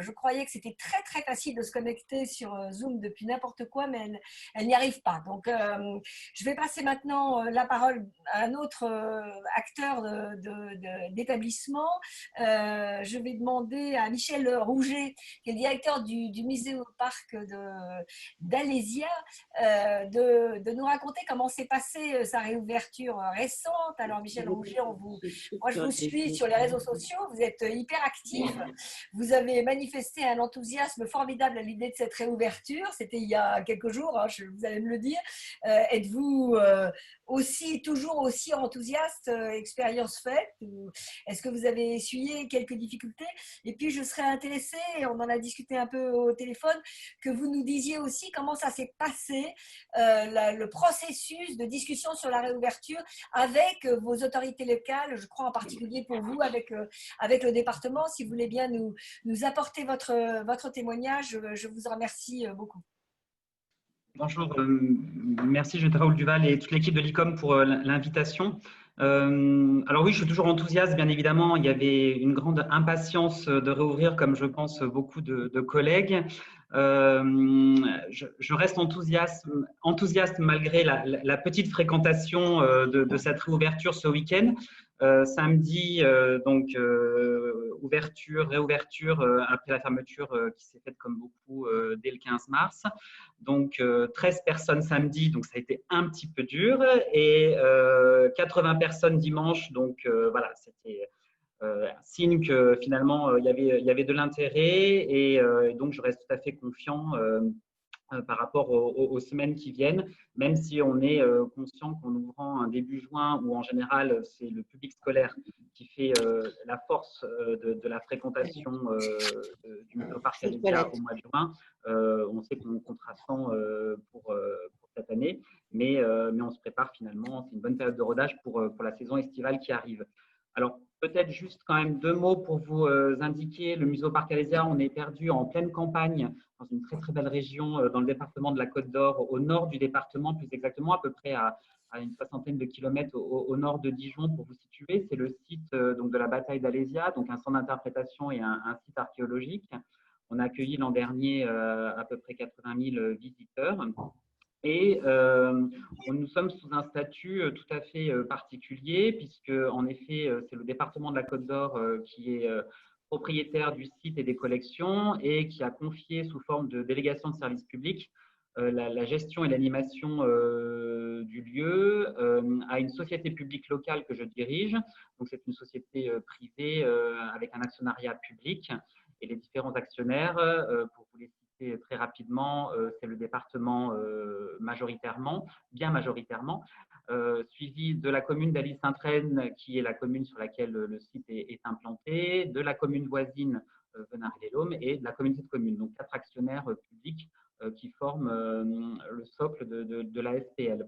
Je croyais que c'était très, très facile de se connecter sur Zoom depuis n'importe quoi, mais elle n'y arrive pas. Donc, je vais passer maintenant la parole à un autre acteur d'établissement. Je vais demander à Michel Rouget, qui est le directeur du musée au parc d'Alésia, de nous raconter comment s'est passée sa réouverture récente. Alors, Michel Rouget, moi je vous suis sur les réseaux sociaux, vous êtes hyper actif, vous avez manifesté un enthousiasme formidable à l'idée de cette réouverture, c'était il y a quelques jours, hein, vous allez me le dire. Êtes-vous toujours aussi enthousiaste, expérience faite, ou est-ce que vous avez essuyé quelques difficultés? Et puis je serais intéressée, et on en a discuté un peu au téléphone, que vous nous disiez aussi comment ça s'est passé, le processus de discussion sur la réouverture avec vos autorités locales, je crois en particulier pour vous, avec le département. Si vous voulez bien nous apporter votre témoignage, je vous en remercie beaucoup. Bonjour, merci Juliette Raoul Duval et toute l'équipe de l'ICOM pour l'invitation. Alors oui, je suis toujours enthousiaste, bien évidemment. Il y avait une grande impatience de réouvrir, comme je pense beaucoup de collègues. Je reste enthousiaste malgré la petite fréquentation de cette réouverture ce week-end. Samedi, donc réouverture après la fermeture qui s'est faite comme beaucoup dès le 15 mars. Donc 13 personnes samedi, donc ça a été un petit peu dur, et 80 personnes dimanche, donc voilà, c'était un signe que finalement il y avait de l'intérêt, et donc je reste tout à fait confiant par rapport aux semaines qui viennent, même si on est conscient qu'en ouvrant un début juin, où en général c'est le public scolaire qui fait la force de la fréquentation du parc Alésia au mois de juin, on sait qu'on comptera 100 pour cette année, mais on se prépare finalement, c'est une bonne période de rodage pour la saison estivale qui arrive. Alors, peut-être juste quand même 2 mots pour vous indiquer. Le musée au parc Alésia, on est perdu en pleine campagne, dans une très très belle région, dans le département de la Côte d'Or, au nord du département, plus exactement, à peu près à une 60aine de kilomètres au nord de Dijon, pour vous situer. C'est le site donc de la bataille d'Alésia, donc un centre d'interprétation et un site archéologique. On a accueilli l'an dernier à peu près 80 000 visiteurs. Et nous sommes sous un statut tout à fait particulier, puisque en effet, c'est le département de la Côte d'Or qui est propriétaire du site et des collections, et qui a confié sous forme de délégation de service public la gestion et l'animation du lieu à une société publique locale que je dirige. Donc c'est une société privée avec un actionnariat public. Et les différents actionnaires, pour vous les citer très rapidement, c'est le département majoritairement, bien majoritairement, suivi de la commune d'Allis-Sainte-Reine, qui est la commune sur laquelle le site est implanté, de la commune voisine Venargues-les-Laumes et de la communauté de communes. Donc 4 actionnaires publics qui forment le socle de la SPL.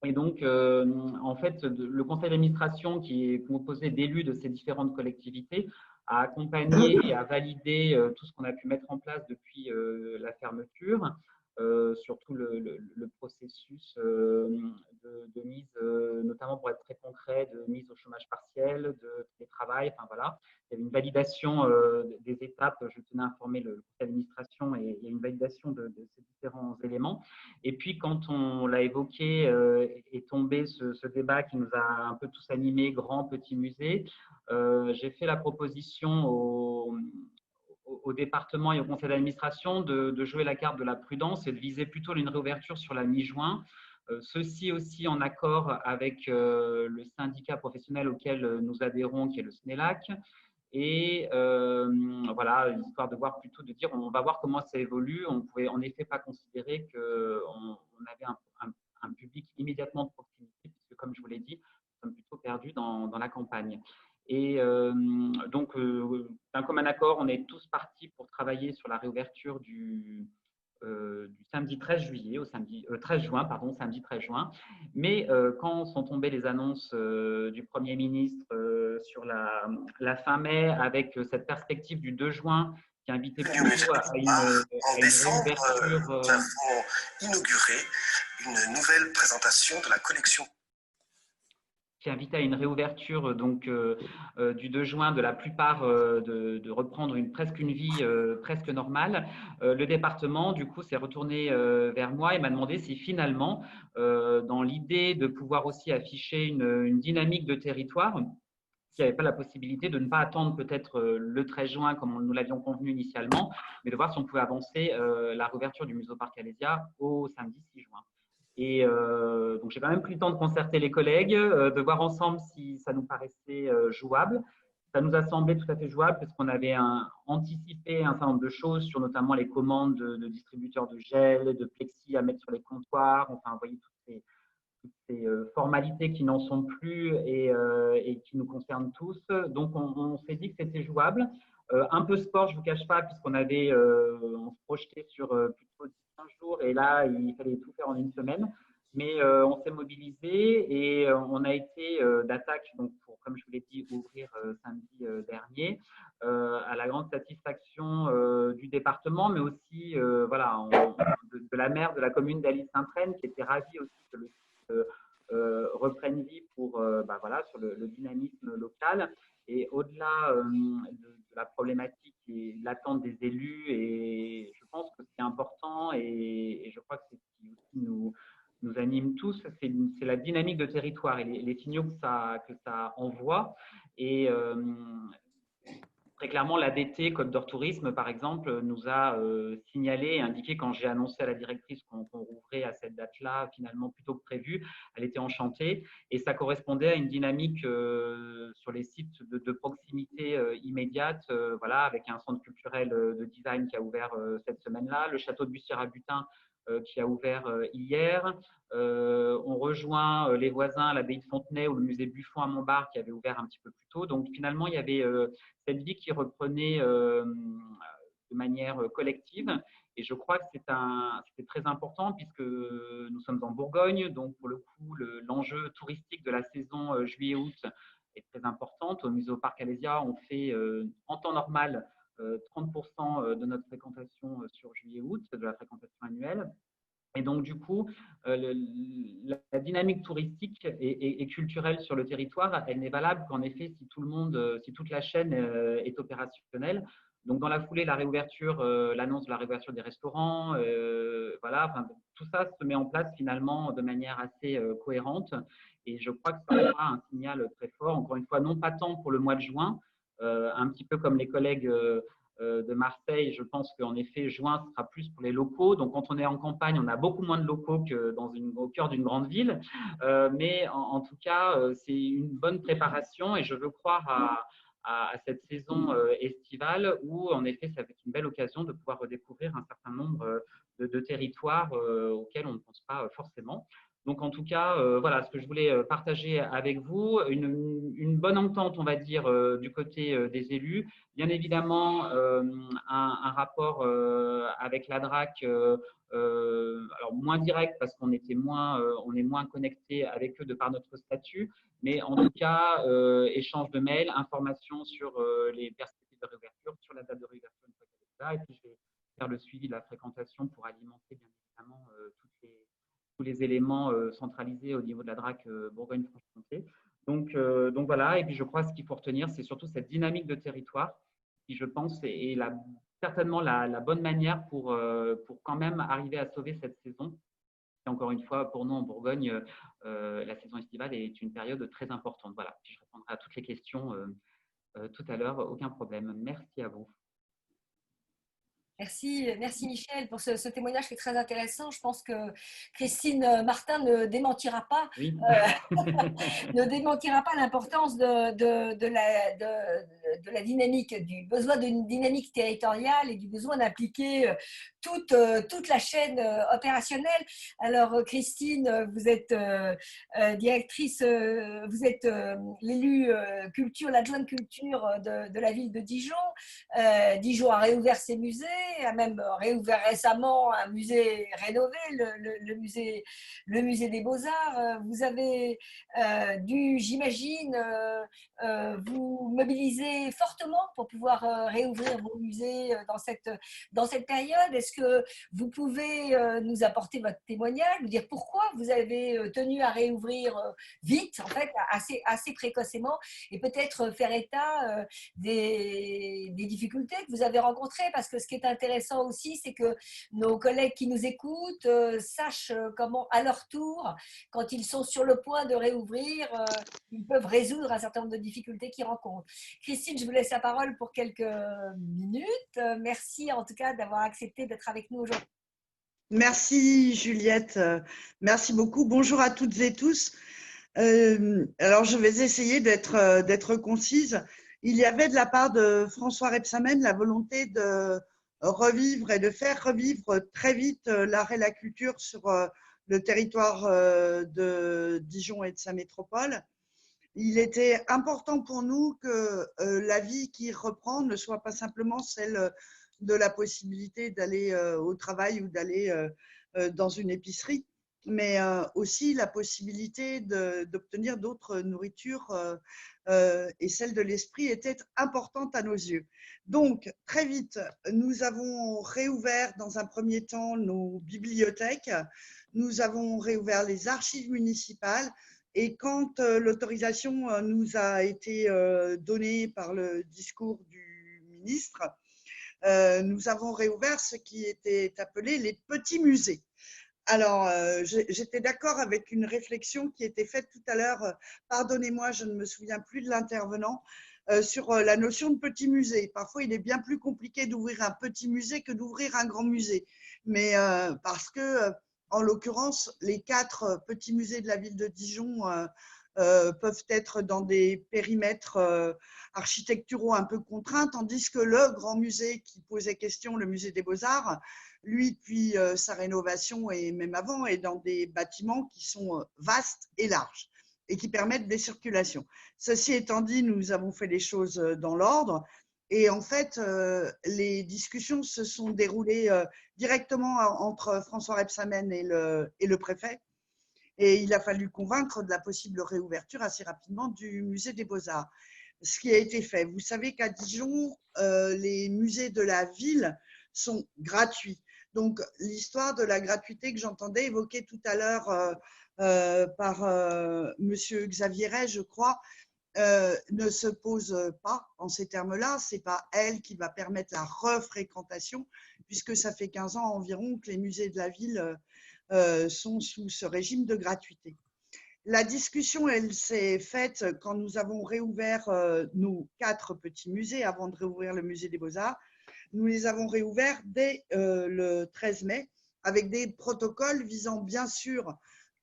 Et donc, en fait, le conseil d'administration, qui est composé d'élus de ces différentes collectivités, a accompagné et a validé tout ce qu'on a pu mettre en place depuis la fermeture, surtout le processus de mise, notamment pour être très concret, de mise au chômage partiel, de télétravail, enfin voilà. Il y avait une validation des étapes, je tenais à informer le conseil d'administration, et il y a une validation de ces différents éléments. Et puis, quand on l'a évoqué, est tombé ce débat qui nous a un peu tous animés, grand, petit musée, j'ai fait la proposition au département et au conseil d'administration de jouer la carte de la prudence et de viser plutôt une réouverture sur la mi-juin. Ceci aussi en accord avec le syndicat professionnel auquel nous adhérons, qui est le SNELAC. Et voilà, histoire de voir plutôt, de dire, on va voir comment ça évolue. On ne pouvait en effet pas considérer qu'on avait un public immédiatement de proximité, puisque comme je vous l'ai dit, nous sommes plutôt perdus dans la campagne. Et donc, d'un commun accord, on est tous partis pour travailler sur la réouverture du samedi 13 juillet, au samedi 13 juin, pardon, samedi 13 juin. Mais quand sont tombées les annonces du Premier ministre sur la fin mai, avec cette perspective du 2 juin, qui invitait plutôt à une réouverture. Nous avons inauguré une nouvelle présentation de la collection. Qui invitait à une réouverture donc, du 2 juin de la plupart, de reprendre presque une vie presque normale. Le département, du coup, s'est retourné vers moi et m'a demandé si finalement, dans l'idée de pouvoir aussi afficher une dynamique de territoire, s'il n'y avait pas la possibilité de ne pas attendre peut-être le 13 juin comme nous l'avions convenu initialement, mais de voir si on pouvait avancer la réouverture du Muséoparc Alésia au samedi 6 juin. Et donc, j'ai quand même pris le temps de concerter les collègues, de voir ensemble si ça nous paraissait jouable. Ça nous a semblé tout à fait jouable parce qu'on avait anticipé un certain nombre de choses sur notamment les commandes de distributeurs de gel, de plexi à mettre sur les comptoirs, enfin, vous voyez, toutes ces formalités qui n'en sont plus et qui nous concernent tous. Donc, on s'est dit que c'était jouable. Un peu sport, je ne vous cache pas, puisqu'on on se projetait sur plutôt 15 jours et là, il fallait tout faire en une semaine. Mais on s'est mobilisé et on a été d'attaque, donc pour, comme je vous l'ai dit, ouvrir samedi dernier, à la grande satisfaction du département, mais aussi voilà, de la maire de la commune d'Allis-Sainte-Reine, qui était ravie aussi que le site reprenne vie pour, voilà, sur le dynamisme local. Et au-delà de la problématique et l'attente des élus, et je pense que c'est important, et je crois que c'est ce qui aussi nous anime tous, c'est la dynamique de territoire et les signaux que ça envoie. Et très clairement, l'ADT, Côte d'Or Tourisme, par exemple, nous a signalé et indiqué, quand j'ai annoncé à la directrice qu'on rouvrait à cette date-là, finalement plutôt que prévu, elle était enchantée. Et ça correspondait à une dynamique sur les sites de proximité immédiate, voilà, avec un centre culturel de design qui a ouvert cette semaine-là, le château de Bussière-à-Butin qui a ouvert hier. On rejoint les voisins à l'abbaye de Fontenay ou le musée Buffon à Montbard qui avait ouvert un petit peu plus tôt. Donc finalement, il y avait cette vie qui reprenait de manière collective. Et je crois que c'était très important puisque nous sommes en Bourgogne. Donc pour le coup, l'enjeu touristique de la saison juillet-août est très importante. Au Muséoparc Alésia, on fait en temps normal 30% de notre fréquentation sur juillet-août, de la fréquentation annuelle. Et donc, du coup, la dynamique touristique et culturelle sur le territoire, elle n'est valable qu'en effet si toute la chaîne est opérationnelle. Donc, dans la foulée, l'annonce de la réouverture des restaurants, voilà, enfin, tout ça se met en place finalement de manière assez cohérente. Et je crois que ça aura un signal très fort. Encore une fois, non pas tant pour le mois de juin, un petit peu comme les collègues de Marseille, je pense qu'en effet, juin sera plus pour les locaux. Donc, quand on est en campagne, on a beaucoup moins de locaux que au cœur d'une grande ville. Mais en tout cas, c'est une bonne préparation et je veux croire à cette saison estivale où, en effet, ça va être une belle occasion de pouvoir redécouvrir un certain nombre de territoires auxquels on ne pense pas forcément. Donc, en tout cas, voilà ce que je voulais partager avec vous. Une bonne entente, on va dire, du côté des élus. Bien évidemment, un rapport avec la DRAC, alors moins direct parce qu'on était on est moins connecté avec eux de par notre statut, mais en tout cas, échange de mails, informations sur les perspectives de réouverture, sur la date de réouverture une fois qu'elle est là, et puis je vais faire le suivi de la fréquentation pour alimenter bien évidemment tous les éléments centralisés au niveau de la DRAC Bourgogne-Franche-Comté. Donc voilà, et puis je crois que ce qu'il faut retenir, c'est surtout cette dynamique de territoire qui, je pense, est certainement la bonne manière pour quand même arriver à sauver cette saison. Et encore une fois, pour nous en Bourgogne, la saison estivale est une période très importante. Voilà, puis je répondrai à toutes les questions tout à l'heure, aucun problème. Merci à vous. Merci Michel pour ce témoignage qui est très intéressant. Je pense que Christine Martin ne démentira pas, oui. ne démentira pas l'importance de la dynamique, du besoin d'une dynamique territoriale et du besoin d'impliquer toute la chaîne opérationnelle. Alors Christine, vous êtes directrice, vous êtes l'élue culture, l'adjointe culture de la ville de Dijon. Dijon a réouvert ses musées, a même réouvert récemment un musée rénové, le musée des Beaux-Arts. Vous avez dû, j'imagine, vous mobiliser fortement pour pouvoir réouvrir vos musées dans cette période. Est-ce que vous pouvez nous apporter votre témoignage, nous dire pourquoi vous avez tenu à réouvrir vite, en fait, assez précocement, et peut-être faire état des difficultés que vous avez rencontrées, parce que ce qui est intéressant aussi, c'est que nos collègues qui nous écoutent sachent comment, à leur tour, quand ils sont sur le point de réouvrir, ils peuvent résoudre un certain nombre de difficultés qu'ils rencontrent. Christine, je vous laisse la parole pour quelques minutes. Merci en tout cas d'avoir accepté d'être avec nous aujourd'hui. Merci Juliette, merci beaucoup. Bonjour à toutes et tous. Alors je vais essayer d'être concise. Il y avait de la part de François Rebsamen la volonté de revivre et de faire revivre très vite l'art et la culture sur le territoire de Dijon et de sa métropole. Il était important pour nous que la vie qui reprend ne soit pas simplement celle de la possibilité d'aller au travail ou d'aller dans une épicerie, mais aussi la possibilité d'obtenir d'autres nourritures, et celle de l'esprit était importante à nos yeux. Donc, très vite, nous avons réouvert dans un premier temps nos bibliothèques, nous avons réouvert les archives municipales, et quand l'autorisation nous a été donnée par le discours du ministre, nous avons réouvert ce qui était appelé les petits musées. Alors, j'étais d'accord avec une réflexion qui était faite tout à l'heure, pardonnez-moi, je ne me souviens plus de l'intervenant, sur la notion de petit musée. Parfois, il est bien plus compliqué d'ouvrir un petit musée que d'ouvrir un grand musée. Mais parce que, en l'occurrence, les 4 petits musées de la ville de Dijon peuvent être dans des périmètres architecturaux un peu contraints, tandis que le grand musée qui posait question, le musée des Beaux-Arts, lui, depuis sa rénovation et même avant, est dans des bâtiments qui sont vastes et larges et qui permettent des circulations. Ceci étant dit, nous avons fait les choses dans l'ordre. Et en fait, les discussions se sont déroulées directement entre François Rebsamen et le préfet. Et il a fallu convaincre de la possible réouverture assez rapidement du musée des Beaux-Arts. Ce qui a été fait. Vous savez qu'à Dijon, les musées de la ville sont gratuits. Donc, l'histoire de la gratuité que j'entendais évoquer tout à l'heure par monsieur Xavier Ray, je crois, ne se pose pas en ces termes-là. Ce n'est pas elle qui va permettre la refréquentation, puisque ça fait 15 ans environ que les musées de la ville sont sous ce régime de gratuité. La discussion, elle s'est faite quand nous avons réouvert nos 4 petits musées avant de réouvrir le musée des Beaux-Arts. Nous les avons réouverts dès le 13 mai avec des protocoles visant bien sûr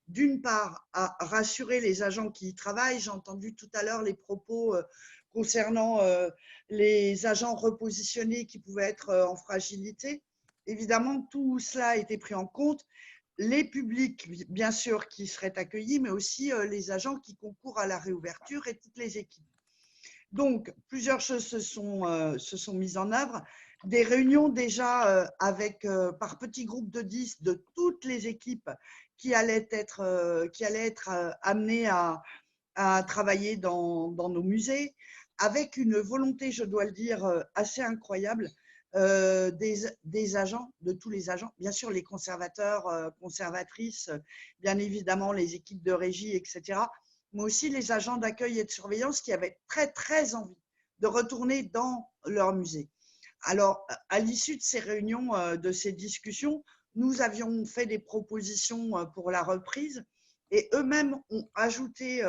d'une part à rassurer les agents qui y travaillent. J'ai entendu tout à l'heure les propos concernant les agents repositionnés qui pouvaient être en fragilité. Évidemment, tout cela a été pris en compte. Les publics, bien sûr, qui seraient accueillis, mais aussi les agents qui concourent à la réouverture et toutes les équipes. Donc, plusieurs choses se sont mises en œuvre. Des réunions déjà par petits groupes de 10 de toutes les équipes qui allaient être amenées à travailler dans nos musées, avec une volonté, je dois le dire, assez incroyable des agents, de tous les agents, bien sûr les conservateurs, conservatrices, bien évidemment les équipes de régie, etc., mais aussi les agents d'accueil et de surveillance qui avaient très, très envie de retourner dans leur musée. Alors, à l'issue de ces réunions, de ces discussions, nous avions fait des propositions pour la reprise et eux-mêmes ont ajouté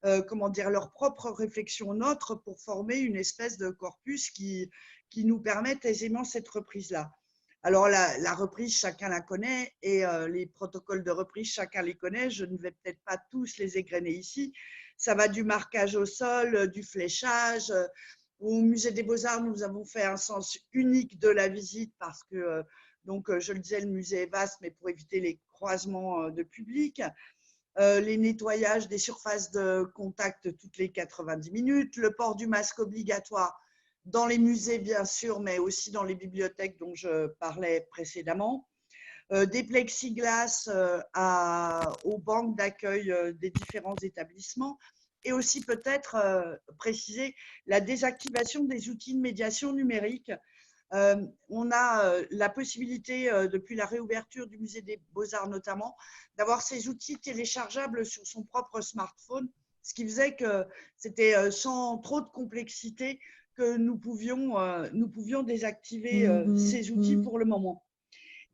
leur propre réflexion nôtre pour former une espèce de corpus qui nous permette aisément cette reprise-là. Alors, la reprise, chacun la connaît et les protocoles de reprise, chacun les connaît. Je ne vais peut-être pas tous les égrener ici. Ça va du marquage au sol, du fléchage. Au Musée des Beaux-Arts, nous avons fait un sens unique de la visite parce que, je le disais, le musée est vaste, mais pour éviter les croisements de public. Les nettoyages des surfaces de contact toutes les 90 minutes, le port du masque obligatoire dans les musées, bien sûr, mais aussi dans les bibliothèques dont je parlais précédemment. Des plexiglas aux banques d'accueil des différents établissements et aussi peut-être préciser la désactivation des outils de médiation numérique. On a la possibilité, depuis la réouverture du Musée des Beaux-Arts notamment, d'avoir ces outils téléchargeables sur son propre smartphone, ce qui faisait que c'était sans trop de complexité que nous pouvions désactiver ces outils pour le moment.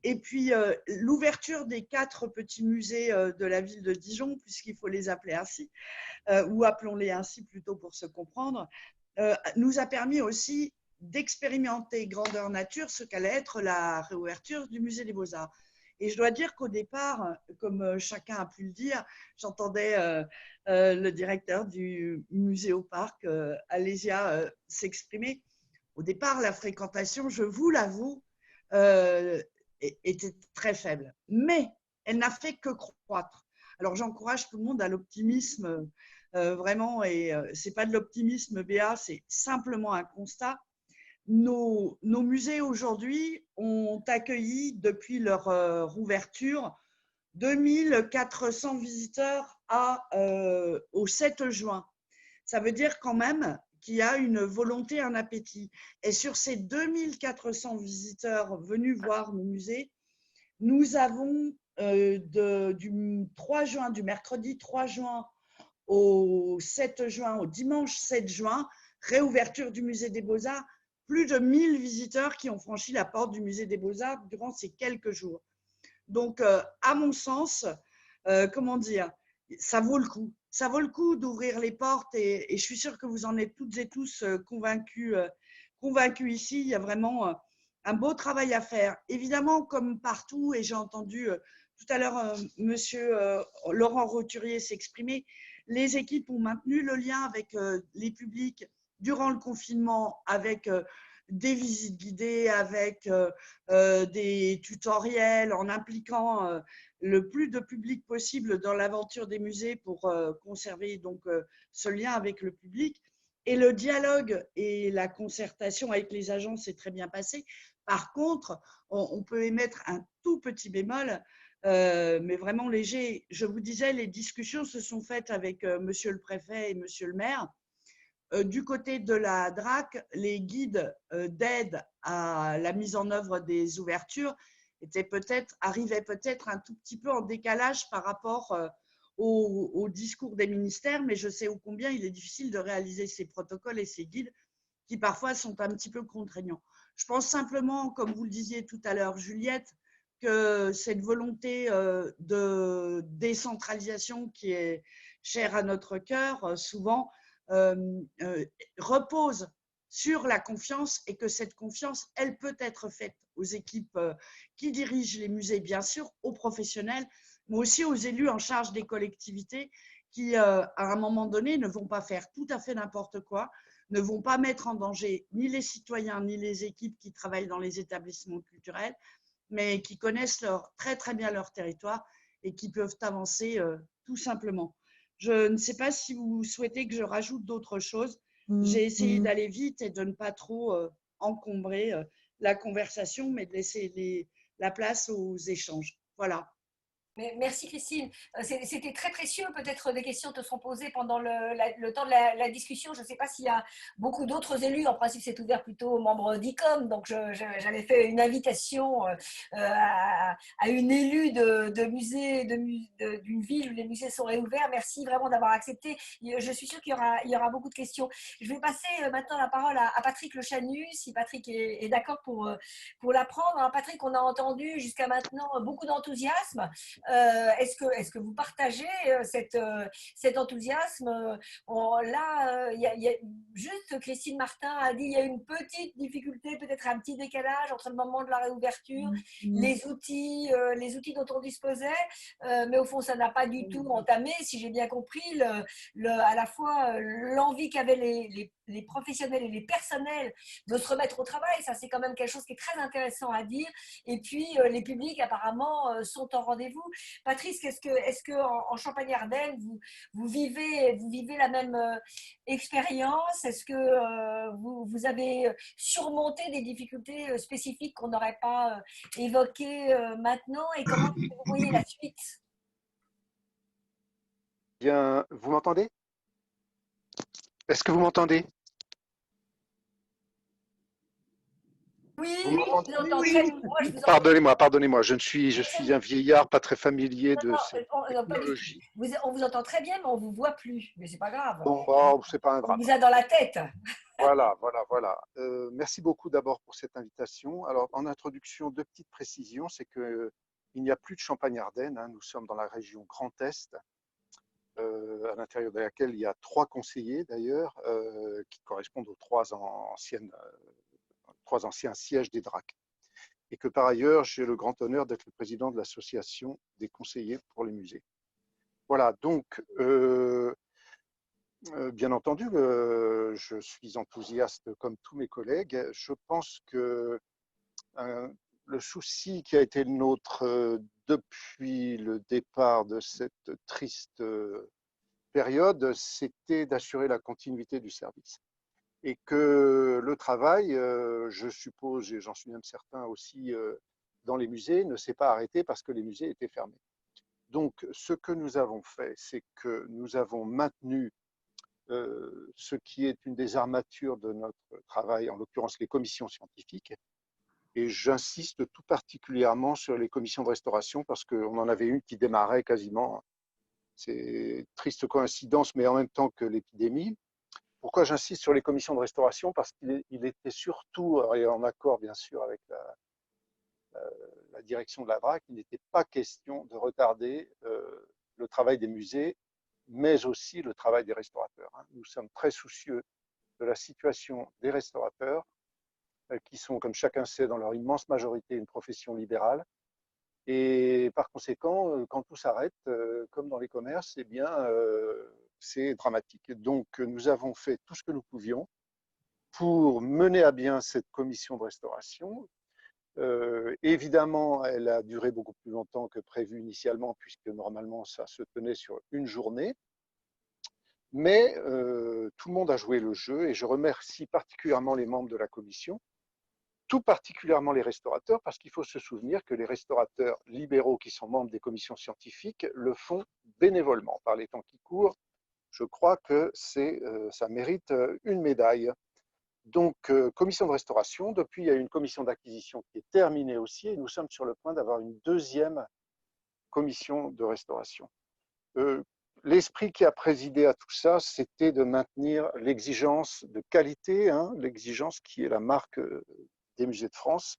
Et puis, l'ouverture des 4 petits musées de la ville de Dijon, puisqu'il faut les appeler ainsi, ou appelons-les ainsi plutôt pour se comprendre, nous a permis aussi d'expérimenter grandeur nature ce qu'allait être la réouverture du Musée des Beaux-Arts. Et je dois dire qu'au départ, comme chacun a pu le dire, j'entendais le directeur du musée au parc, Alésia, s'exprimer. Au départ, la fréquentation, je vous l'avoue, était très faible. Mais elle n'a fait que croître. Alors, j'encourage tout le monde à l'optimisme, vraiment, et ce n'est pas de l'optimisme, Béa, c'est simplement un constat. Nos musées aujourd'hui ont accueilli depuis leur rouverture 2400 visiteurs au 7 juin. Ça veut dire quand même qu'il y a une volonté, un appétit. Et sur ces 2400 visiteurs venus voir nos musées, nous avons du 3 juin, du mercredi 3 juin au 7 juin, au dimanche 7 juin, réouverture du Musée des Beaux-Arts, plus de 1000 visiteurs qui ont franchi la porte du Musée des Beaux-Arts durant ces quelques jours. Donc, à mon sens, ça vaut le coup. Ça vaut le coup d'ouvrir les portes et je suis sûre que vous en êtes toutes et tous convaincus ici. Il y a vraiment un beau travail à faire. Évidemment, comme partout, et j'ai entendu tout à l'heure monsieur Laurent Roturier s'exprimer, les équipes ont maintenu le lien avec les publics durant le confinement, avec des visites guidées, avec des tutoriels, en impliquant le plus de public possible dans l'aventure des musées pour conserver donc ce lien avec le public. Et le dialogue et la concertation avec les agents s'est très bien passé. Par contre, on peut émettre un tout petit bémol, mais vraiment léger. Je vous disais, les discussions se sont faites avec monsieur le préfet et monsieur le maire. Du côté de la DRAC, les guides d'aide à la mise en œuvre des ouvertures arrivaient peut-être un tout petit peu en décalage par rapport au discours des ministères, mais je sais ô combien il est difficile de réaliser ces protocoles et ces guides qui parfois sont un petit peu contraignants. Je pense simplement, comme vous le disiez tout à l'heure, Juliette, que cette volonté de décentralisation qui est chère à notre cœur, souvent, repose sur la confiance et que cette confiance, elle peut être faite aux équipes qui dirigent les musées, bien sûr, aux professionnels, mais aussi aux élus en charge des collectivités qui, à un moment donné, ne vont pas faire tout à fait n'importe quoi, ne vont pas mettre en danger ni les citoyens ni les équipes qui travaillent dans les établissements culturels, mais qui connaissent très très bien leur territoire et qui peuvent avancer tout simplement. Je ne sais pas si vous souhaitez que je rajoute d'autres choses. J'ai essayé d'aller vite et de ne pas trop encombrer la conversation, mais de laisser la place aux échanges. Voilà. Merci Christine. C'était très précieux. Peut-être des questions te seront posées pendant le temps de la discussion. Je ne sais pas s'il y a beaucoup d'autres élus. En principe, c'est ouvert plutôt aux membres d'ICOM. Donc, j'avais fait une invitation à une élue de musée, d'une ville où les musées sont réouverts. Merci vraiment d'avoir accepté. Je suis sûre qu'il y aura beaucoup de questions. Je vais passer maintenant la parole à Patrick Le Chanu, si Patrick est d'accord pour la prendre. Alors, Patrick, on a entendu jusqu'à maintenant beaucoup d'enthousiasme. Est-ce que vous partagez cet enthousiasme? Juste Christine Martin a dit il y a une petite difficulté, peut-être un petit décalage entre le moment de la réouverture, les outils dont on disposait, mais au fond ça n'a pas du tout entamé, si j'ai bien compris, à la fois l'envie qu'avaient les professionnels et les personnels de se remettre au travail. Ça, c'est quand même quelque chose qui est très intéressant à dire. Et puis, les publics, apparemment, sont en rendez-vous. Patrice, est-ce que en Champagne-Ardenne, vous vivez la même expérience? Est-ce que vous avez surmonté des difficultés spécifiques qu'on n'aurait pas évoquées maintenant? Et comment vous voyez la suite? Bien, vous m'entendez? Est-ce que vous m'entendez? Oui, Vous je m'entendez? vous entends très bien. Moi, je vous entends. Pardonnez-moi, je suis un vieillard pas très familier de cette pas du tout. technologie. On vous entend très bien, mais on ne vous voit plus. Mais c'est pas grave. Bon, oh, c'est pas un On drame. vous a dans la tête. Voilà. Merci beaucoup d'abord pour cette invitation. Alors, en introduction, deux petites précisions. C'est qu'il n'y a plus de Champagne-Ardenne, hein. Nous sommes dans la région Grand Est, à l'intérieur de laquelle il y a 3 conseillers d'ailleurs, qui correspondent aux 3 anciens sièges des DRAC. Et que par ailleurs, j'ai le grand honneur d'être le président de l'association des conseillers pour les musées. Voilà, donc, bien entendu, je suis enthousiaste comme tous mes collègues. Je pense que le souci qui a été le nôtre depuis le départ de cette triste période, c'était d'assurer la continuité du service. Et que le travail, je suppose, et j'en suis même certain aussi, dans les musées, ne s'est pas arrêté parce que les musées étaient fermés. Donc, ce que nous avons fait, c'est que nous avons maintenu ce qui est une des armatures de notre travail, en l'occurrence les commissions scientifiques. Et j'insiste tout particulièrement sur les commissions de restauration parce qu'on en avait une qui démarrait quasiment, c'est triste coïncidence, mais en même temps que l'épidémie. Pourquoi j'insiste sur les commissions de restauration? Parce qu'il était surtout, et en accord bien sûr avec la direction de la DRAC, il n'était pas question de retarder le travail des musées, mais aussi le travail des restaurateurs. Nous sommes très soucieux de la situation des restaurateurs, qui sont, comme chacun sait, dans leur immense majorité, une profession libérale. Et par conséquent, quand tout s'arrête, comme dans les commerces, eh bien, c'est dramatique. Donc, nous avons fait tout ce que nous pouvions pour mener à bien cette commission de restauration. Évidemment, elle a duré beaucoup plus longtemps que prévu initialement, puisque normalement, ça se tenait sur une journée. Mais tout le monde a joué le jeu et je remercie particulièrement les membres de la commission, tout particulièrement les restaurateurs, parce qu'il faut se souvenir que les restaurateurs libéraux qui sont membres des commissions scientifiques le font bénévolement. Par les temps qui courent, je crois que ça mérite une médaille. Donc, commission de restauration, depuis il y a une commission d'acquisition qui est terminée aussi et nous sommes sur le point d'avoir une deuxième commission de restauration. L'esprit qui a présidé à tout ça, c'était de maintenir l'exigence de qualité, l'exigence qui est la marque des musées de France,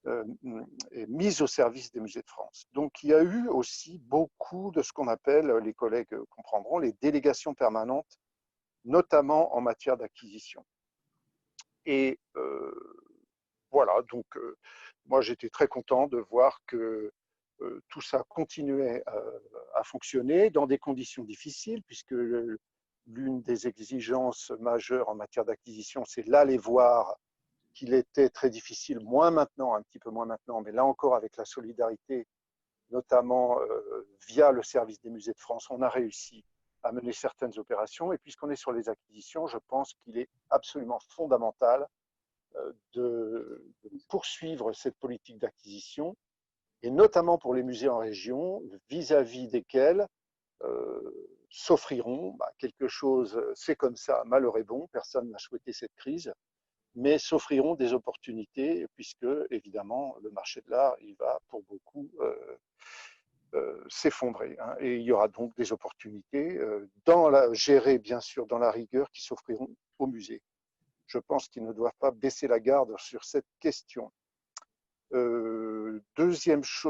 est mise au service des musées de France. Donc il y a eu aussi beaucoup de ce qu'on appelle, les collègues comprendront, les délégations permanentes, notamment en matière d'acquisition. Et voilà, donc moi j'étais très content de voir que tout ça continuait à fonctionner dans des conditions difficiles, puisque l'une des exigences majeures en matière d'acquisition, c'est l'aller voir, qu'il était très difficile, moins maintenant, un petit peu moins maintenant, mais là encore avec la solidarité, notamment via le service des musées de France, on a réussi à mener certaines opérations. Et puisqu'on est sur les acquisitions, je pense qu'il est absolument fondamental de poursuivre cette politique d'acquisition, et notamment pour les musées en région, vis-à-vis desquels s'offriront quelque chose, c'est comme ça, malheur est bon, personne n'a souhaité cette crise, mais s'offriront des opportunités, puisque évidemment le marché de l'art, il va pour beaucoup s'effondrer, hein, et il y aura donc des opportunités gérées bien sûr dans la rigueur, qui s'offriront aux musées. Je pense qu'ils ne doivent pas baisser la garde sur cette question.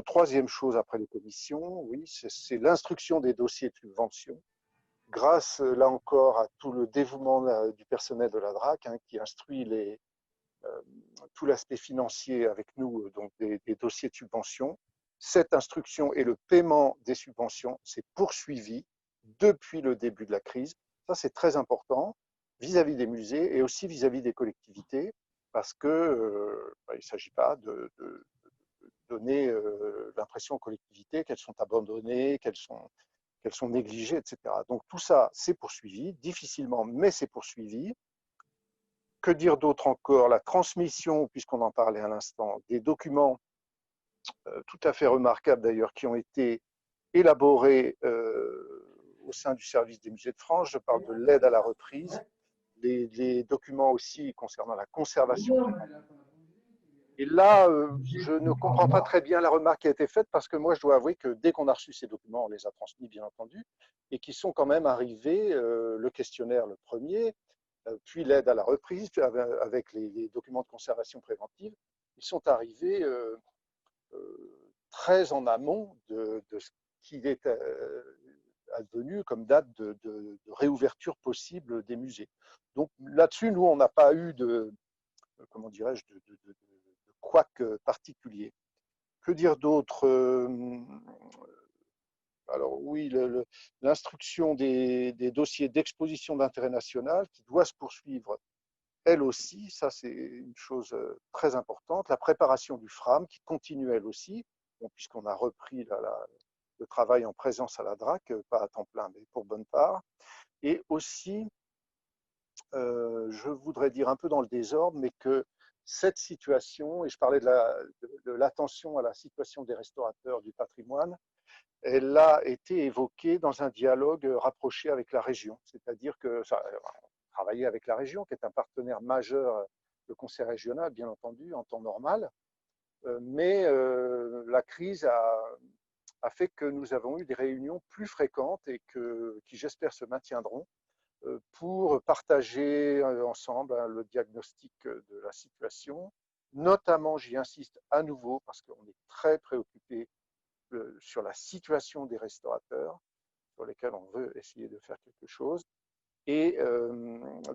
Troisième chose après les commissions, oui, c'est l'instruction des dossiers de subvention, grâce là encore à tout le dévouement du personnel de la DRAC, hein, qui instruit tout l'aspect financier avec nous, donc des dossiers de subvention. Cette instruction et le paiement des subventions s'est poursuivi depuis le début de la crise. Ça, c'est très important vis-à-vis des musées et aussi vis-à-vis des collectivités, parce qu'il ne s'agit pas de donner l'impression aux collectivités qu'elles sont abandonnées, qu'elles sont négligées, etc. Donc tout ça, c'est poursuivi, difficilement, mais c'est poursuivi. Que dire d'autre encore? La transmission, puisqu'on en parlait à l'instant, des documents tout à fait remarquables d'ailleurs, qui ont été élaborés au sein du service des musées de France. Je parle de l'aide à la reprise, les documents aussi concernant la conservation. Et là, je ne comprends pas très bien la remarque qui a été faite, parce que moi, je dois avouer que dès qu'on a reçu ces documents, on les a transmis, bien entendu, et qui sont quand même arrivés, le questionnaire le premier, puis l'aide à la reprise, avec les documents de conservation préventive, ils sont arrivés très en amont de ce qui est advenu comme date de réouverture possible des musées. Donc là-dessus, nous, on n'a pas eu comment dirais-je, de couac particulier. Que dire d'autre? Alors oui, l'instruction des dossiers d'exposition d'intérêt national, qui doit se poursuivre elle aussi, ça c'est une chose très importante. La préparation du FRAM, qui continue elle aussi, bon, puisqu'on a repris le travail en présence à la DRAC, pas à temps plein, mais pour bonne part. Et aussi, je voudrais dire un peu dans le désordre, mais que cette situation, et je parlais de l'attention à la situation des restaurateurs du patrimoine, elle a été évoquée dans un dialogue rapproché avec la région. C'est-à-dire que travailler avec la région, qui est un partenaire majeur, le conseil régional, bien entendu, en temps normal. Mais la crise a fait que nous avons eu des réunions plus fréquentes et qui, j'espère, se maintiendront, pour partager ensemble le diagnostic de la situation. Notamment, j'y insiste à nouveau, parce qu'on est très préoccupé sur la situation des restaurateurs, sur lesquels on veut essayer de faire quelque chose. Et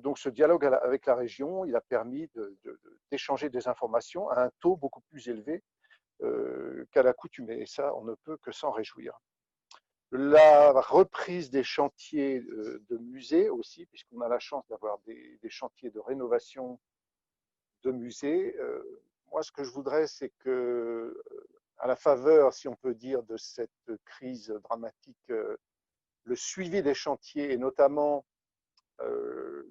donc ce dialogue avec la région, il a permis d'échanger des informations à un taux beaucoup plus élevé qu'à l'accoutumée. Et ça, on ne peut que s'en réjouir. La reprise des chantiers de musées aussi, puisqu'on a la chance d'avoir des chantiers de rénovation de musées. Moi, ce que je voudrais, c'est que, à la faveur, si on peut dire, de cette crise dramatique, le suivi des chantiers, et notamment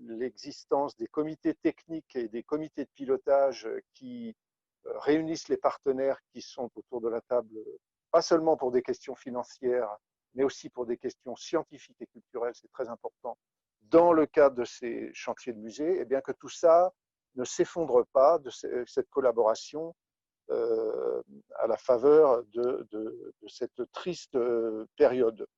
l'existence des comités techniques et des comités de pilotage qui réunissent les partenaires qui sont autour de la table, pas seulement pour des questions financières, mais aussi pour des questions scientifiques et culturelles, c'est très important, dans le cadre de ces chantiers de musée, et bien que tout ça ne s'effondre pas de cette collaboration à la faveur de cette triste période.